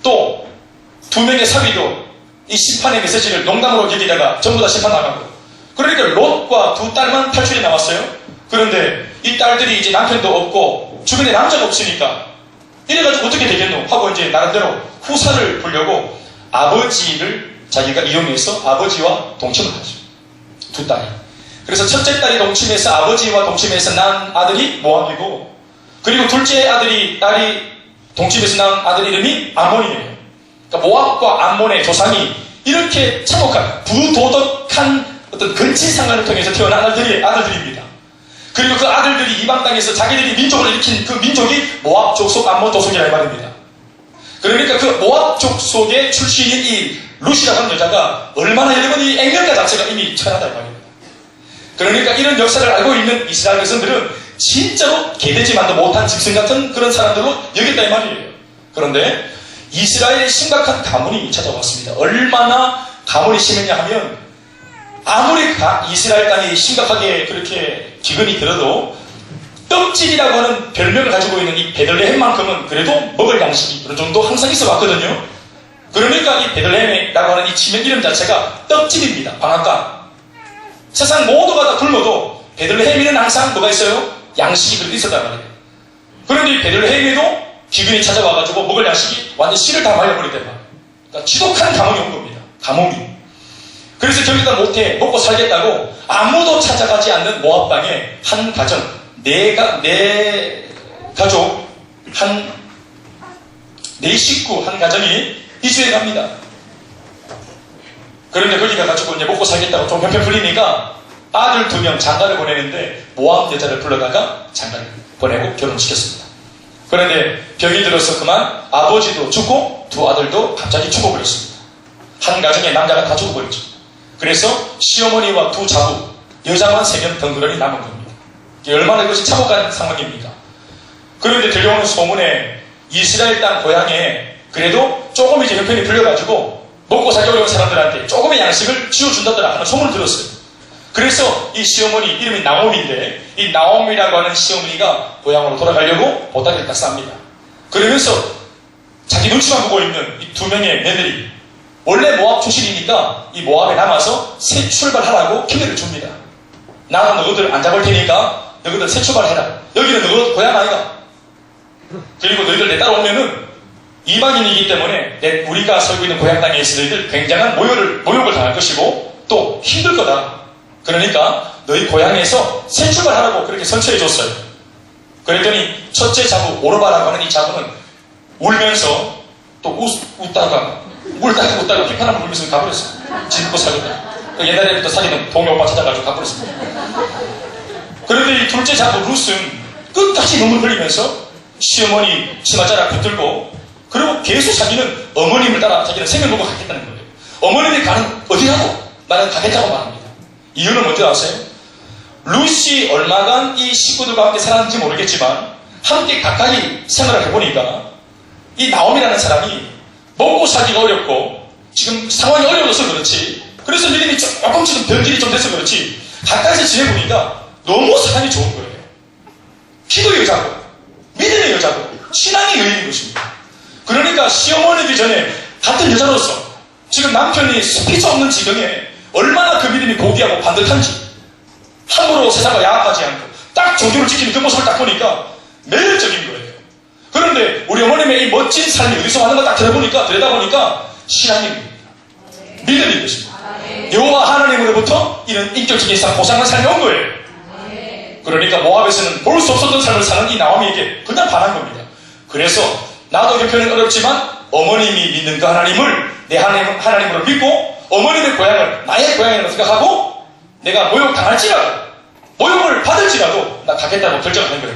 또 2명의 사위도 이 심판의 메시지를 농담으로 여기다가 전부 다 심판 나가고 그러니까 롯과 2 딸만 탈출해 나왔어요. 그런데 이 딸들이 이제 남편도 없고 주변에 남자가 없으니까 이래가지고 어떻게 되겠노 하고 이제 나름대로 후사를 보려고 아버지를 자기가 이용해서 아버지와 동침을 하죠. 2 딸이. 그래서 첫째 딸이 동침해서 아버지와 동침해서 난 아들이 모압이고 그리고 둘째 딸이 동침해서 난 아들 이름이 암몬이에요. 그러니까 모압과 암몬의 조상이 이렇게 참혹한 부도덕한 어떤 근친상간을 통해서 태어난 아들들입니다. 그리고 그 아들들이 이방 땅에서 자기들이 민족을 일으킨 그 민족이 모압 족속 암몬 도속이라 말입니다. 그러니까 그 모압 족속의 출신인 이 룻이라고 하는 여자가 얼마나 여러분 이 액면가 자체가 이미 천하다 말입니다. 그러니까 이런 역사를 알고 있는 이스라엘 백성들은 진짜로 개되지만도 못한 짐승 같은 그런 사람들로 여겼다 이 말이에요. 그런데 이스라엘의 심각한 가문이 찾아왔습니다. 얼마나 가문이 심했냐 하면 아무리 이스라엘 땅이 심각하게 그렇게 기근이 들어도 떡집이라고 하는 별명을 가지고 있는 이 베들레헴만큼은 그래도 먹을 양식이 어느 정도 항상 있어 왔거든요. 그러니까 이 베들레헴이라고 하는 이 지명 이름 자체가 떡집입니다. 방앗간. 세상 모두가 다 굶어도 베들레헴에는 항상 뭐가 있어요? 양식이 그렇게 있었단 말이에요. 그런데 이 베들레헴에도 기근이 찾아와가지고 먹을 양식이 완전 씨를 다 말려버렸단 말이에요. 그러니까 지독한 가뭄이 온 겁니다. 가뭄이. 그래서 저기다 못해 먹고 살겠다고 아무도 찾아가지 않는 모압 땅에 한 가정, 네 가족, 네 식구 한 가정이 이주해 갑니다. 그런데 거기 가가지고 이제 먹고 살겠다고 좀 편편 풀리니까 아들 2명 장가를 보내는데 모압 여자를 불러다가 장가를 보내고 결혼시켰습니다. 그런데 병이 들어서 그만 아버지도 죽고 2 아들도 갑자기 죽어버렸습니다. 한 가정의 남자가 다 죽어버렸죠. 그래서 시어머니와 2 자부, 여자만 3명 덩그러니 남은 겁니다. 얼마나 이것이 참혹한 상황입니까? 그런데 들려오는 소문에 이스라엘 땅 고향에 그래도 조금 이제 형편이 풀려가지고 먹고 살기 어려운 사람들한테 조금의 양식을 쥐어준다더라 하는 소문을 들었어요. 그래서 이 시어머니 이름이 나옴인데 이 나옴이라고 하는 시어머니가 고향으로 돌아가려고 보따리를 딱 쌉니다. 그러면서 자기 눈치만 보고 있는 이 2명의 며느리, 원래 모압 출신이니까 이 모압에 남아서 새 출발하라고 기회를 줍니다. 나는 너희들 안 잡을 테니까 너희들 새 출발해라. 여기는 너희 고향 아이가. 그리고 너희들 내 따라오면은 이방인이기 때문에 우리가 살고 있는 고향 땅에 있을 너희들 굉장한 모욕을 당할 것이고 또 힘들 거다. 그러니까 너희 고향에서 새 출발하라고 그렇게 선처해 줬어요. 그랬더니 첫째 자부 오르바라고 하는 이 자부는 울면서 또 웃다가 비판하면 울면서 가버렸어요. 짓고 살겠다. 옛날에부터 사귀는 동료 오빠 찾아가지고 가버렸습니다. 그런데 이 둘째 자부 룻은 끝까지 눈물 흘리면서 시어머니 치마자락 붙들고 그리고 계속 자기는 어머님을 따라 자기는 생을 보고 가겠다는 거예요. 어머님이 가는 어디라고? 나는 가겠다고 말합니다. 이유는 뭔지 아세요? 룻이 얼마간 이 식구들과 함께 살았는지 모르겠지만 함께 가까이 생활을 해보니까 이 나옴이라는 사람이 먹고 살기가 어렵고 지금 상황이 어려워서 그렇지, 그래서 믿음이 조금 지금 변질이 좀 돼서 그렇지 가까이서 지내보니까 너무 사람이 좋은 거예요. 기도의 여자고 믿음의 여자고 신앙의 여인인 것입니다. 그러니까 시어머니기 전에 같은 여자로서 지금 남편이 스피처 없는 지경에 얼마나 그 믿음이 고귀하고 반듯한지 함부로 세상과 야합하지 않고 딱 조교를 지키는 그 모습을 딱 보니까 매력적인 거예요. 그런데 우리 어머님의 이 멋진 삶이 어디서 왔는가 딱 들여다보니까 신앙입니다. 믿음인 것입니다. 여호와 하나님으로부터 이런 인격적인 삶, 고상한 삶이 온 거예요. 그러니까 모압에서는 볼 수 없었던 삶을 사는 이 나오미에게 그냥 반한 겁니다. 그래서 나도 형편은 어렵지만 어머님이 믿는 그 하나님을 내 하나님으로 믿고 어머님의 고향을 나의 고향이라고 생각하고 내가 모욕을 받을지라도 나 가겠다고 결정하는 거예요.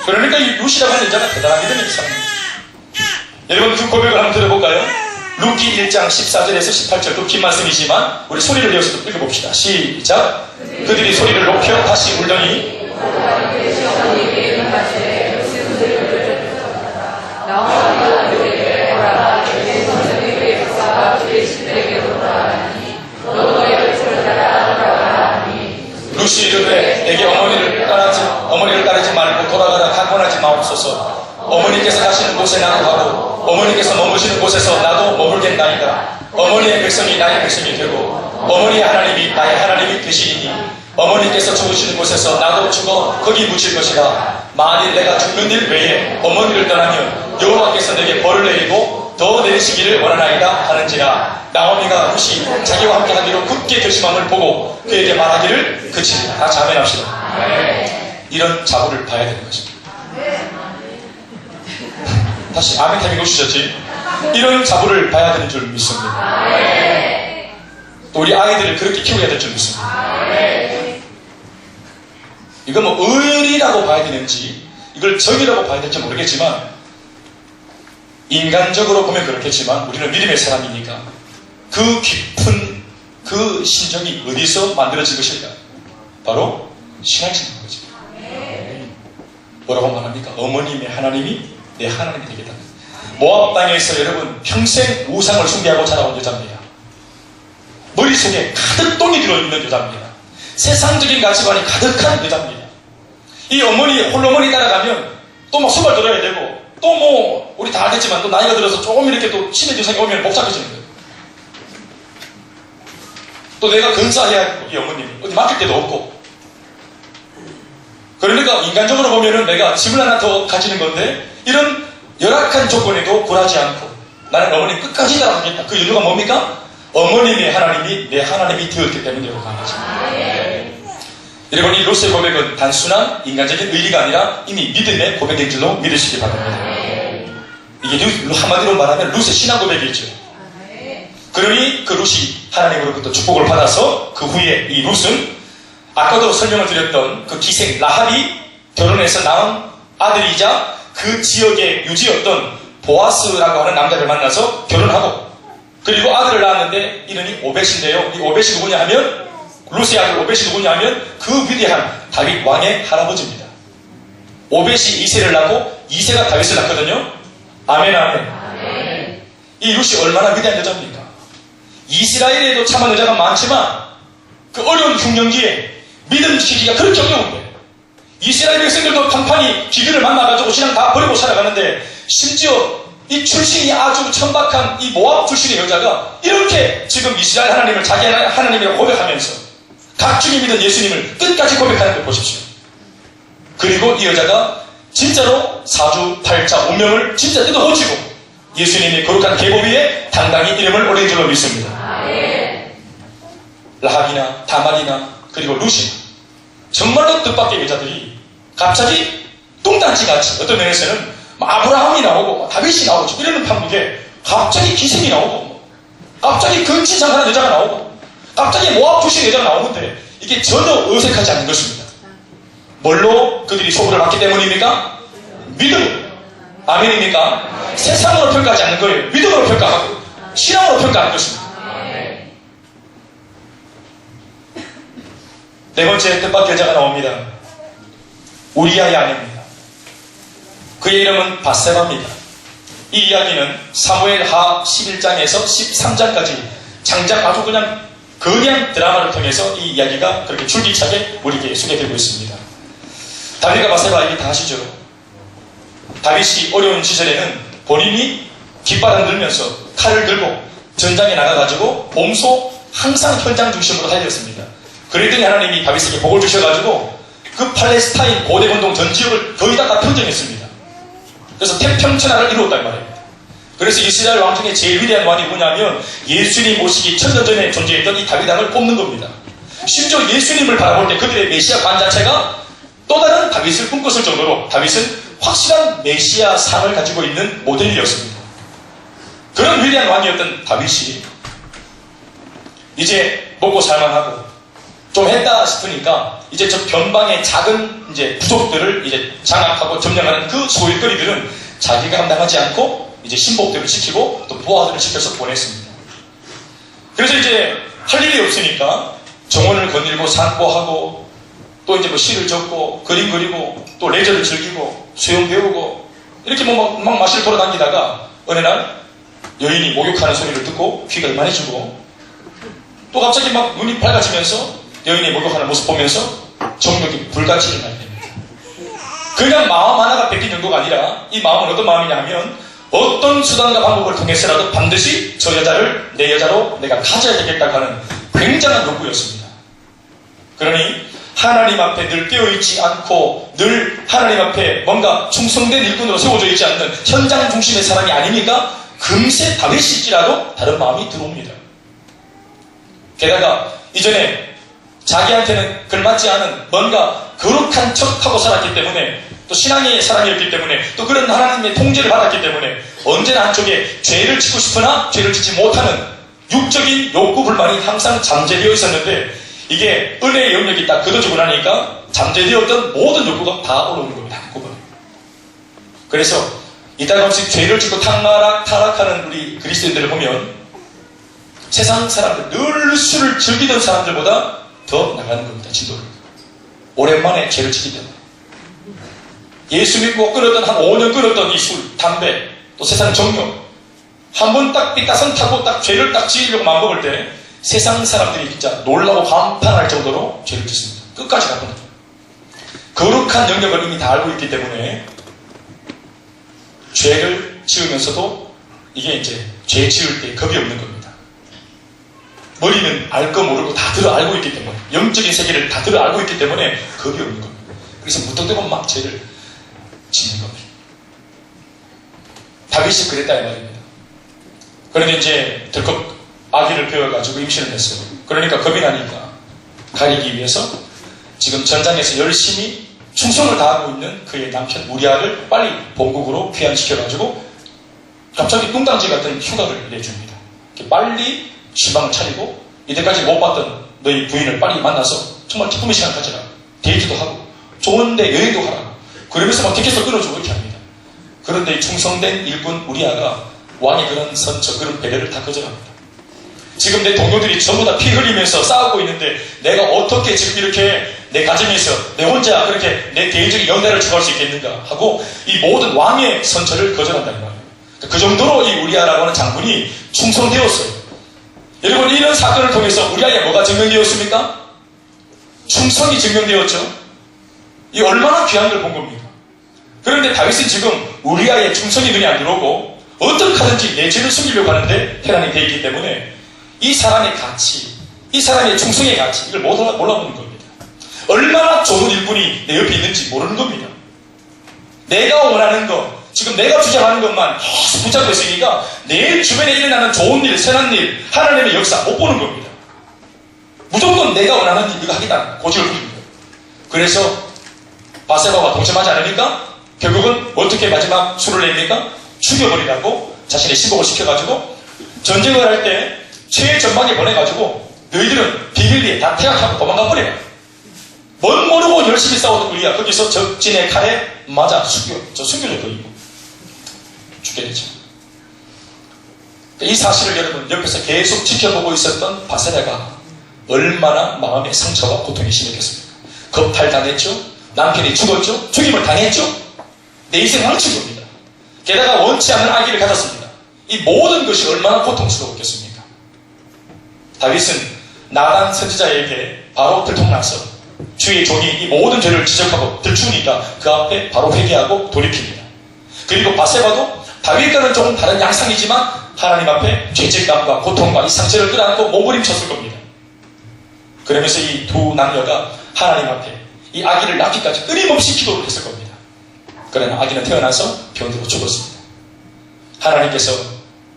그러니까 이 룻이라고 하는 여자가 대단한 믿음의 사람입니다. 여러분 그 고백을 한번 들어볼까요? 룻기 1장 14절에서 18절 또 긴 말씀이지만 우리 소리를 내어서 읽어봅시다. 시작. 그들이 소리를 높여 다시 울더니 룻이 이르되 내게 어머니를 따르지 말고 돌아가라 강권하지 마옵소서. 어머니께서 가시는 곳에 나도 가고 어머니께서 머무시는 곳에서 나도 머물겠나이다. 어머니의 백성이 나의 백성이 되고 어머니의 하나님이 나의 하나님이 되시리니 어머니께서 죽으시는 곳에서 나도 죽어 거기 묻힐 것이라. 만일 내가 죽는 일 외에 어머니를 떠나면 여호와께서 내게 벌을 내리고 더 내리시기를 원하나이다 하는지라. 나오미가 룻이 자기와 함께 하기로 굳게 결심함을 보고 그에게 말하기를 그치리라. 다 자매합시다. 이런 자부를 봐야 되는 것입니다. 다시 아멘 타임이 놓치셨지? 이런 자부를 봐야 되는 줄 믿습니다. 또 우리 아이들을 그렇게 키워야 될 줄 믿습니다. 이거 뭐 의리라고 봐야 되는지 이걸 정의라고 봐야 될지 모르겠지만 인간적으로 보면 그렇겠지만 우리는 믿음의 사람이니까 그 깊은 그 심정이 어디서 만들어진 것일까? 바로 신앙심인 거죠. 뭐라고 말합니까? 어머님의 하나님이 내 하나님이 되겠다. 모압 땅에서 여러분 평생 우상을 숭배하고 자라온 여자입니다. 머릿속에 가득 똥이 들어있는 여자입니다. 세상적인 가치관이 가득한 여자입니다. 이 어머니 홀어머니 따라가면 또 막 수발 들어야 되고 또 뭐 우리 다 알겠지만 또 나이가 들어서 조금 이렇게 또 치매 증상이 오면 복잡해지는 거예요. 또 내가 근사해야 하고 이 어머님이 어디 맡길 데도 없고 그러니까 인간적으로 보면은 내가 집을 하나 더 가지는 건데 이런 열악한 조건에도 굴하지 않고 나는 어머님 끝까지 따라가겠다. 그 이유가 뭡니까? 어머님의 하나님이 내 하나님이 되었기 때문이라고 하죠. 여러분 이 룻의 고백은 단순한 인간적인 의리가 아니라 이미 믿음의 고백인 줄로 믿으시기 바랍니다. 이게 한마디로 말하면 룻의 신앙 고백이죠. 그러니 그 룻이 하나님으로부터 축복을 받아서 그 후에 이 룻은 아까도 설명을 드렸던 그 기생 라합이 결혼해서 낳은 아들이자 그 지역의 유지였던 보아스라고 하는 남자를 만나서 결혼하고 그리고 아들을 낳았는데 이름이 오벳인데요. 이 오벳이 누구냐 하면 룻의 아들 오벳이 누구냐 하면 그 위대한 다윗 왕의 할아버지입니다. 오벳이 이새를 낳고 이새가 다윗을 낳거든요. 아멘 아멘. 이 룻이 얼마나 위대한 여자입니까? 이스라엘에도 참한 여자가 많지만 그 어려운 흉년기에 믿음 지키기가 그렇게 어려운데 이스라엘 백성들도 판판이 기근을 만나가지고 신앙 다 버리고 살아가는데 심지어 이 출신이 아주 천박한 이 모압 출신의 여자가 이렇게 지금 이스라엘 하나님을 자기 하나님이라고 고백하면서 각중이 믿은 예수님을 끝까지 고백하는 걸 보십시오. 그리고 이 여자가 진짜로 사주, 팔자, 운명을 진짜 뜯어고치고 예수님의 거룩한 계보 위에 당당히 이름을 올린 줄로 믿습니다. 라합이나 다말이나 그리고 룻이나 정말로 뜻밖의 여자들이 갑자기 뚱딴지같이 어떤 면에서는 아브라함이 나오고 다윗이 나오고 이러는 판국에 갑자기 기생이 나오고 갑자기 근친상하는 여자가 나오고 갑자기 모압 출신 여자가 나오는데 이게 전혀 어색하지 않는 것입니다. 뭘로 그들이 소구를 받기 때문입니까? 믿음으로. 아멘입니까? 세상으로 평가하지 않는 거예요. 믿음으로 평가하고 신앙으로 평가하는 것입니다. 네 번째 뜻밖의 여자가 나옵니다. 우리아의 아내입니다. 그의 이름은 바세바입니다. 이 이야기는 사무엘하 11장에서 13장까지 장장 아주 그냥 드라마를 통해서 이 이야기가 그렇게 줄기차게 우리에게 소개되고 있습니다. 다윗과 바세바 얘기 다 아시죠? 다윗이 어려운 시절에는 본인이 깃발을 들면서 칼을 들고 전장에 나가가지고 몸소 항상 현장 중심으로 달렸습니다. 그랬더니 하나님이 다윗에게 복을 주셔가지고 그 팔레스타인 고대운동 전 지역을 거의 다 평정했습니다. 그래서 태평천하를 이루었단 말입니다. 그래서 이스라엘 왕 중에 제일 위대한 왕이 뭐냐면 예수님 모시기 천년 전에 존재했던 이 다윗 왕을 뽑는 겁니다. 심지어 예수님을 바라볼 때 그들의 메시아 관 자체가 또 다른 다윗을 꿈꿨을 정도로 다윗은 확실한 메시아 상을 가지고 있는 모델이었습니다. 그런 위대한 왕이었던 다윗이 이제 먹고 살만하고 좀 했다 싶으니까 이제 저 변방의 작은 이제 부족들을 이제 장악하고 점령하는 그 소일거리들은 자기가 감당하지 않고 이제 신복들을 시키고 또 부하들을 시켜서 보냈습니다. 그래서 이제 할 일이 없으니까 정원을 거닐고 산보하고 또 이제 뭐 시를 적고 그림 그리고 또 레저를 즐기고 수영 배우고 이렇게 뭐 막 마실 돌아다니다가 어느 날 여인이 목욕하는 소리를 듣고 귀가 이만해지고 또 갑자기 막 눈이 밝아지면서 여인의 목욕하는 모습 보면서 정력이 불같이 일어나게 됩니다. 그냥 마음 하나가 뺏긴 정도가 아니라 이 마음은 어떤 마음이냐 하면 어떤 수단과 방법을 통해서라도 반드시 저 여자를 내 여자로 내가 가져야 되겠다고 하는 굉장한 욕구였습니다. 그러니 하나님 앞에 늘 깨어있지 않고 늘 하나님 앞에 뭔가 충성된 일꾼으로 세워져 있지 않는 현장 중심의 사람이 아니니까 금세 다윗일지라도 다른 마음이 들어옵니다. 게다가 이전에 자기한테는 걸맞지 않은 뭔가 거룩한 척하고 살았기 때문에 또 신앙의 사람이었기 때문에 또 그런 하나님의 통제를 받았기 때문에 언제나 한쪽에 죄를 짓고 싶으나 죄를 짓지 못하는 육적인 욕구 불만이 항상 잠재되어 있었는데 이게 은혜의 영역이 딱 걷어지고 나니까 잠재되었던 모든 욕구가 다 올라오는 겁니다. 한꺼번에. 그래서 이따금씩 죄를 짓고 타락하는 우리 그리스도인들을 보면 세상 사람들, 늘 술을 즐기던 사람들보다 더 나가는 겁니다. 진도를. 오랜만에 죄를 지기 때문에. 예수 믿고 끊었던 한 5년 끊었던 이 술, 담배, 또 세상 정욕, 한 번 딱 삐따선 타고 딱 죄를 딱 지으려고 마음먹을 때 세상 사람들이 진짜 놀라고 감탄할 정도로 죄를 짓습니다. 끝까지 가거든요. 거룩한 영역을 이미 다 알고 있기 때문에 죄를 지으면서도 이게 이제 죄 지을 때 겁이 없는 겁니다. 머리는 알 거 모르고 다 들어 알고 있기 때문에, 영적인 세계를 다 들어 알고 있기 때문에 겁이 없는 겁니다. 그래서 무턱대고 막 죄를 짓는 겁니다. 다윗이 그랬다 이 말입니다. 그런데 이제 덜컥 아기를 배워가지고 임신을 했어요. 그러니까 겁이 나니까 가리기 위해서 지금 전장에서 열심히 충성을 다하고 있는 그의 남편 우리아를 빨리 본국으로 귀환시켜가지고 갑자기 뚱당지 같은 휴가를 내줍니다. 빨리 지방을 차리고 이때까지 못 봤던 너희 부인을 빨리 만나서 정말 기쁨의 시간 가져라. 데이트도 하고 좋은데 여행도 하라. 그러면서 막 티켓을 끊어주고 이렇게 합니다. 그런데 충성된 일꾼 우리아가 왕의 그런 선처, 그런 배려를 다 거절합니다. 지금 내 동료들이 전부 다 피 흘리면서 싸우고 있는데 내가 어떻게 지금 이렇게 내 가정에서 내 혼자 그렇게 내 개인적인 영달을 처할 수 있겠는가 하고 이 모든 왕의 선처를 거절한다는 말이에요. 그 정도로 이 우리아라고 하는 장군이 충성되었어요. 여러분, 이런 사건을 통해서 우리아에게 뭐가 증명되었습니까? 충성이 증명되었죠. 이 얼마나 귀한 걸 본 겁니까? 그런데 다윗은 지금 우리아의 충성이 눈에 안 들어오고 어떻게 하든지 내 죄를 숨기려고 하는데 해당이 되어 있기 때문에 이 사람의 가치, 이 사람의 충성의 가치, 이걸 몰라보는 겁니다. 얼마나 좋은 일꾼이 내 옆에 있는지 모르는 겁니다. 내가 원하는 것, 지금 내가 주장하는 것만 계속 붙잡고 있으니까 내 주변에 일어나는 좋은 일, 선한 일, 하나님의 역사 못 보는 겁니다. 무조건 내가 원하는 일, 이거 하겠다 고집을 부립니다. 그래서 바세바와 동침하지 않으니까 결국은 어떻게 마지막 수를 냅니까? 죽여버리라고 자신의 신복을 시켜가지고 전쟁을 할 때 최전방에 보내가지고 너희들은 비밀리에 다 퇴각하고 도망가 버려요. 뭔 모르고 열심히 싸우던 우리가 거기서 적진의 칼에 맞아 숨겨줬더니 죽게 되죠. 이 사실을 여러분 옆에서 계속 지켜보고 있었던 바세바가 얼마나 마음의 상처와 고통이 심했겠습니까? 겁탈당했죠. 남편이 죽었죠. 죽임을 당했죠. 내 인생 망친 겁니다. 게다가 원치 않는 아기를 가졌습니다. 이 모든 것이 얼마나 고통스러웠겠습니까? 다윗은 나단 선지자에게 바로 들통나서 주의 종이 이 모든 죄를 지적하고 들추니까 그 앞에 바로 회개하고 돌이킵니다. 그리고 바세바도 다윗과는 조금 다른 양상이지만 하나님 앞에 죄책감과 고통과 이 상처를 끌어안고 몸부림쳤을 겁니다. 그러면서 이 두 남녀가 하나님 앞에 이 아기를 낳기까지 끊임없이 기도를 했을 겁니다. 그러나 아기는 태어나서 병들어 죽었습니다. 하나님께서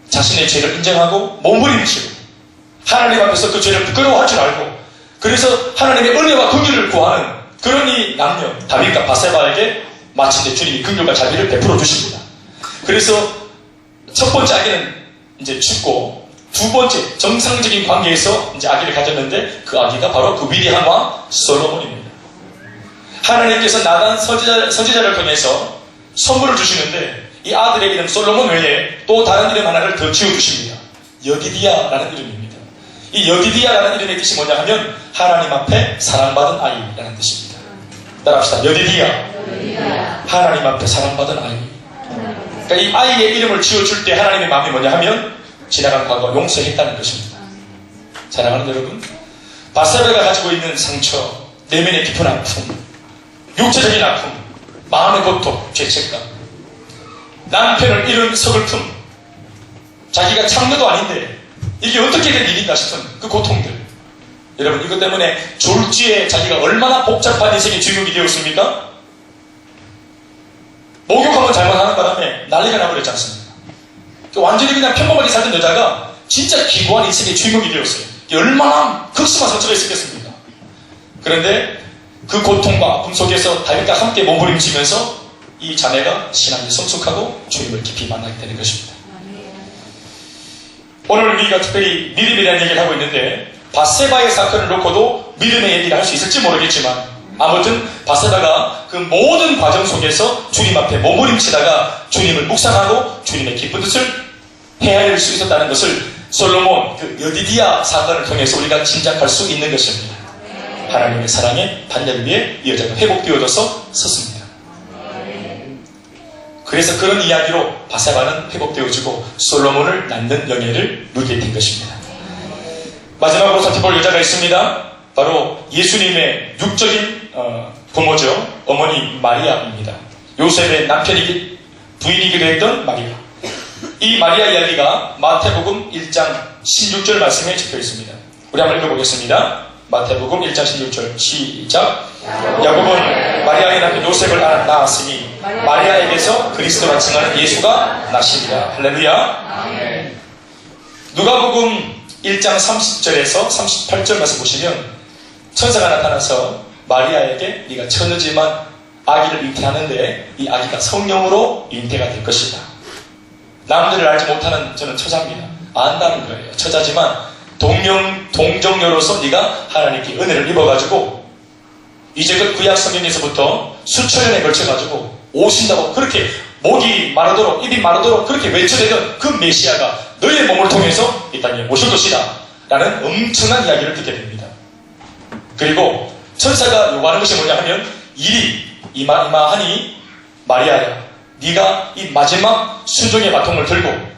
자신의 죄를 인정하고 몸부림치고 하나님 앞에서 그 죄를 부끄러워할 줄 알고 그래서 하나님의 은혜와 긍휼을 구하는 그런 이 남녀 다윗과 바세바에게 마침내 주님이 긍휼과 자비를 베풀어 주십니다. 그래서 첫 번째 아기는 이제 죽고 두 번째 정상적인 관계에서 이제 아기를 가졌는데 그 아기가 바로 그 위대한 왕 솔로몬입니다. 하나님께서 나단 선지자를 통해서 선물을 주시는데 이 아들의 이름 솔로몬 외에 또 다른 이름 하나를 더 지어주십니다. 여디디야라는 이름입니다. 이 여디디야라는 이름의 뜻이 뭐냐 하면 하나님 앞에 사랑받은 아이라는 뜻입니다. 따라합시다. 여디디야. 하나님 앞에 사랑받은 아이. 그러니까 이 아이의 이름을 지어줄 때 하나님의 마음이 뭐냐 하면 지나간 과거 용서했다는 것입니다. 사랑하는 여러분, 바세바가 가지고 있는 상처, 내면의 깊은 아픔, 육체적인 아픔, 마음의 고통, 죄책감, 남편을 잃은 서글픔, 자기가 창녀도 아닌데 이게 어떻게 된 일인가 싶은 그 고통들. 여러분, 이것 때문에 졸지에 자기가 얼마나 복잡한 인생의 주인공이 되었습니까? 목욕하면 잘못하는 바람에 난리가 나버렸지 않습니까? 완전히 그냥 평범하게 살던 여자가 진짜 기구한 인생의 주인공이 되었어요. 얼마나 극심한 상처가 있었겠습니까? 그런데 그 고통과 아픔 속에서 다윗과 함께 몸부림치면서 이 자매가 신앙이 성숙하고 주님을 깊이 만나게 되는 것입니다. 오늘 우리가 특별히 믿음에 대한 얘기를 하고 있는데 바세바의 사건을 놓고도 믿음의 얘기를 할 수 있을지 모르겠지만 아무튼 바세바가 그 모든 과정 속에서 주님 앞에 몸부림치다가 주님을 묵상하고 주님의 기쁜 뜻을 헤아릴 수 있었다는 것을 솔로몬 그 여디디아 사건을 통해서 우리가 짐작할 수 있는 것입니다. 하나님의 사랑에 반역 위에 이 여자가 회복되어져서 섰습니다. 그래서 그런 이야기로 바세바는 회복되어지고 솔로몬을 낳는 영예를 누리게 된 것입니다. 마지막으로 살펴볼 여자가 있습니다. 바로 예수님의 육적인 부모죠. 어머니 마리아입니다. 요셉의 부인이기도 했던 마리아. 이 마리아 이야기가 마태복음 1장 16절 말씀에 적혀 있습니다. 우리 한번 읽어보겠습니다. 마태복음 1장 16절 시작. 야곱은 마리아의 남편 요셉을 낳았으니 마리아에게서 그리스도라 칭하는 예수가 나시니라. 할렐루야. 누가복음 1장 30절에서 38절 말씀 보시면 천사가 나타나서 마리아에게 네가 처녀지만 아기를 잉태하는데 이 아기가 성령으로 잉태가 될 것이다. 남들을 알지 못하는 저는 처자입니다. 안다는 거예요. 처자지만 동정녀로서 네가 하나님께 은혜를 입어가지고 이제 그 구약 성경에서부터 수천 년에 걸쳐가지고 오신다고 그렇게 목이 마르도록 입이 마르도록 그렇게 외쳐대던 그 메시아가 너의 몸을 통해서 이 땅에 오실 것이다 라는 엄청난 이야기를 듣게 됩니다. 그리고 천사가 요구하는 것이 뭐냐 하면 일이 이마하니 마리아야 네가 이 마지막 순종의 바통을 들고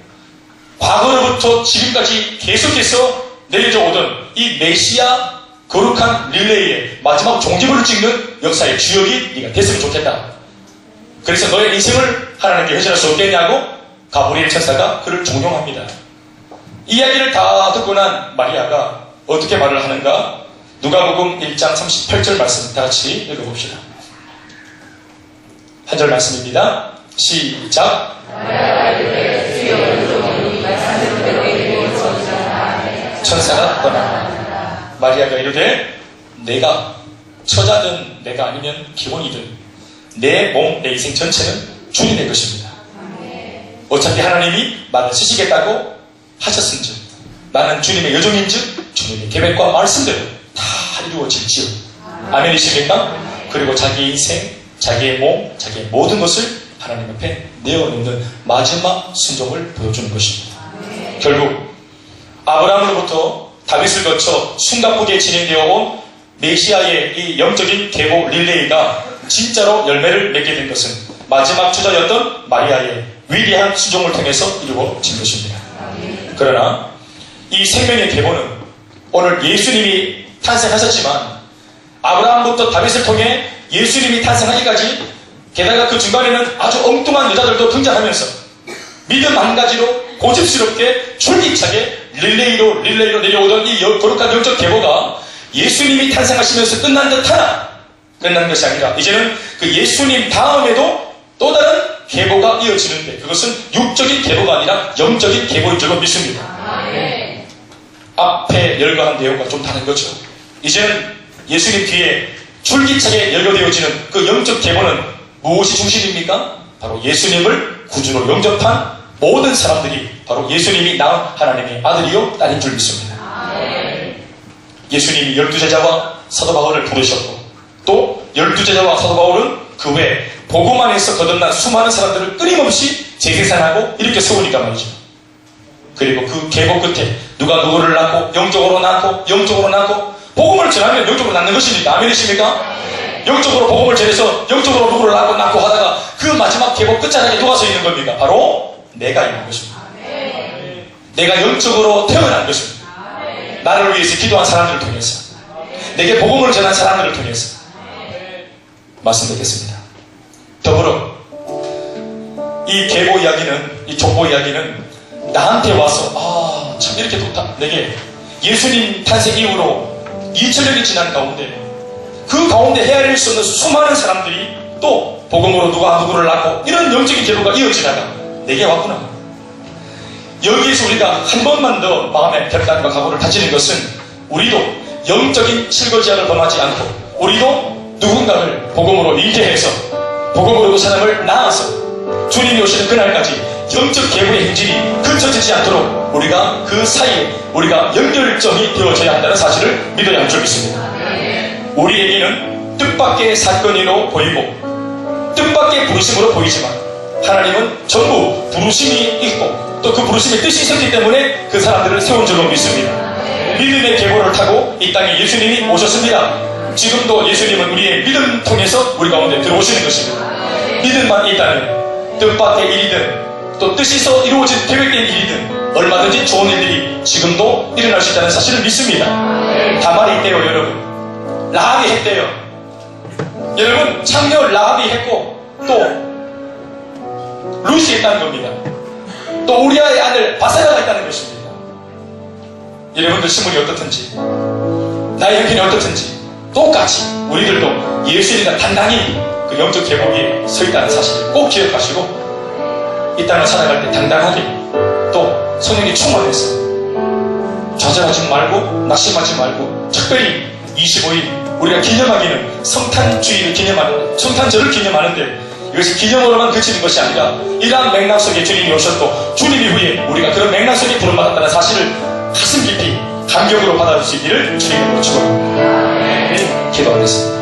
과거로부터 지금까지 계속해서 내려져 오던 이 메시아 거룩한 릴레이의 마지막 종지부를 찍는 역사의 주역이 네가 됐으면 좋겠다. 그래서 너의 인생을 하나님께 헌신할 수 없겠냐고 가브리엘 천사가 그를 종용합니다. 이야기를 다 듣고 난 마리아가 어떻게 말을 하는가? 누가복음 1장 38절 말씀 다 같이 읽어봅시다. 한 절 말씀입니다. 시작. 천사가 떠나 마리아가 이르되 내가 처자든 내가 아니면 기혼이든 내 몸, 내 인생 전체는 주님의 것입니다. 어차피 하나님이 나를 쓰시겠다고 하셨은즉 나는 주님의 여종인즉 주님의 계획과 말씀대로 다 이루어질지요. 아멘이십니까? 그리고 자기의 인생, 자기의 몸, 자기의 모든 것을 하나님 앞에 내어놓는 마지막 순종을 보여주는 것입니다. 결국 아브라함으로부터 다윗을 거쳐 숨가쁘게 진행되어 온 메시아의 이 영적인 계보 릴레이가 진짜로 열매를 맺게 된 것은 마지막 처자였던 마리아의 위대한 순종을 통해서 이루어진 것입니다. 그러나 이 생명의 계보는 오늘 예수님이 탄생하셨지만 아브라함부터 다윗을 통해 예수님이 탄생하기까지 게다가 그 중간에는 아주 엉뚱한 여자들도 등장하면서 믿음 한 가지로 고집스럽게 줄기차게 릴레이로 내려오던 이 거룩한 영적 계보가 예수님이 탄생하시면서 끝난 듯 하나 끝난 것이 아니라 이제는 그 예수님 다음에도 또 다른 계보가 이어지는데 그것은 육적인 계보가 아니라 영적인 계보인 줄로 믿습니다. 앞에 열거한 내용과 좀 다른 거죠. 이제는 예수님 뒤에 줄기차게 열거되어지는 그 영적 계보는 무엇이 중심입니까? 바로 예수님을 구주로 영접한 모든 사람들이 바로 예수님이 낳은 하나님의 아들이요 딸인 줄 믿습니다. 예수님이 12제자와 사도 바울을 부르셨고 또 12제자와 사도 바울은 그 외 복음 안에서 거듭난 수많은 사람들을 끊임없이 재생산하고 이렇게 세우니까 말이죠. 그리고 그 계보 끝에 누가 누구를 낳고 영적으로 낳고 복음을 전하면 영적으로 낳는 것입니까? 아멘이십니까? 영적으로 복음을 전해서 영적으로 누구를 낳고 하다가 그 마지막 계보 끝자락에 누가 서 있는 겁니까? 바로 내가 있는 것입니다. 내가 영적으로 태어난 것입니다. 나를 위해서 기도한 사람들을 통해서 내게 복음을 전한 사람들을 통해서 말씀 드리겠습니다. 더불어 이 계보 이야기는 이 족보 이야기는 나한테 와서 참 이렇게 좋다. 내게 예수님 탄생 이후로 2000년이 지난 가운데 그 가운데 헤아릴 수 없는 수많은 사람들이 또 복음으로 누가 누구를 낳고 이런 영적인 계보가 이어지다가 내게 왔구나. 여기에서 우리가 한 번만 더 마음의 결단과 각오를 다지는 것은 우리도 영적인 실거지약을 범하지 않고 우리도 누군가를 복음으로 인계해서 복음으로 그 사람을 낳아서 주님이 오시는 그날까지 영적 계보의 행진이 그쳐지지 않도록 우리가 그 사이에 우리가 연결점이 되어져야 한다는 사실을 믿어야 할 줄 믿습니다. 우리에게는 뜻밖의 사건으로 보이고 뜻밖의 부르심으로 보이지만 하나님은 전부 부르심이 있고 또 그 부르심의 뜻이 있었기 때문에 그 사람들을 세운 줄로 믿습니다. 믿음의 계보를 타고 이 땅에 예수님이 오셨습니다. 지금도 예수님은 우리의 믿음 통해서 우리 가운데 들어오시는 것입니다. 믿음만 있다면 뜻밖의 일이든 또 뜻에서 이루어진 계획된 일이든 얼마든지 좋은 일들이 지금도 일어날 수 있다는 사실을 믿습니다. 다말이 있대요, 여러분. 라합이 했대요. 여러분, 창녀 라합이 했고 또 루시 했다는 겁니다. 또 우리아의 아들 바세라가 있다는 것입니다. 여러분들 신분이 어떻든지 나의 형편이 어떻든지 똑같이 우리들도 예수님과 단단히 그 영적 계보에 서 있다는 사실을 꼭 기억하시고 이 땅을 살아갈 때 당당하게 또 성령이 충만해서 좌절하지 말고 낙심하지 말고 특별히 25일 우리가 기념하기는 성탄주의를 기념하는 성탄절을 기념하는데 이것이 기념으로만 그치는 것이 아니라 이러한 맥락 속에 주님이 오셨고 주님 이후에 우리가 그런 맥락 속에 부름받았다는 사실을 가슴 깊이 감격으로 받아줄 수 있기를 주님으로 축원합니다. 기도하겠습니다.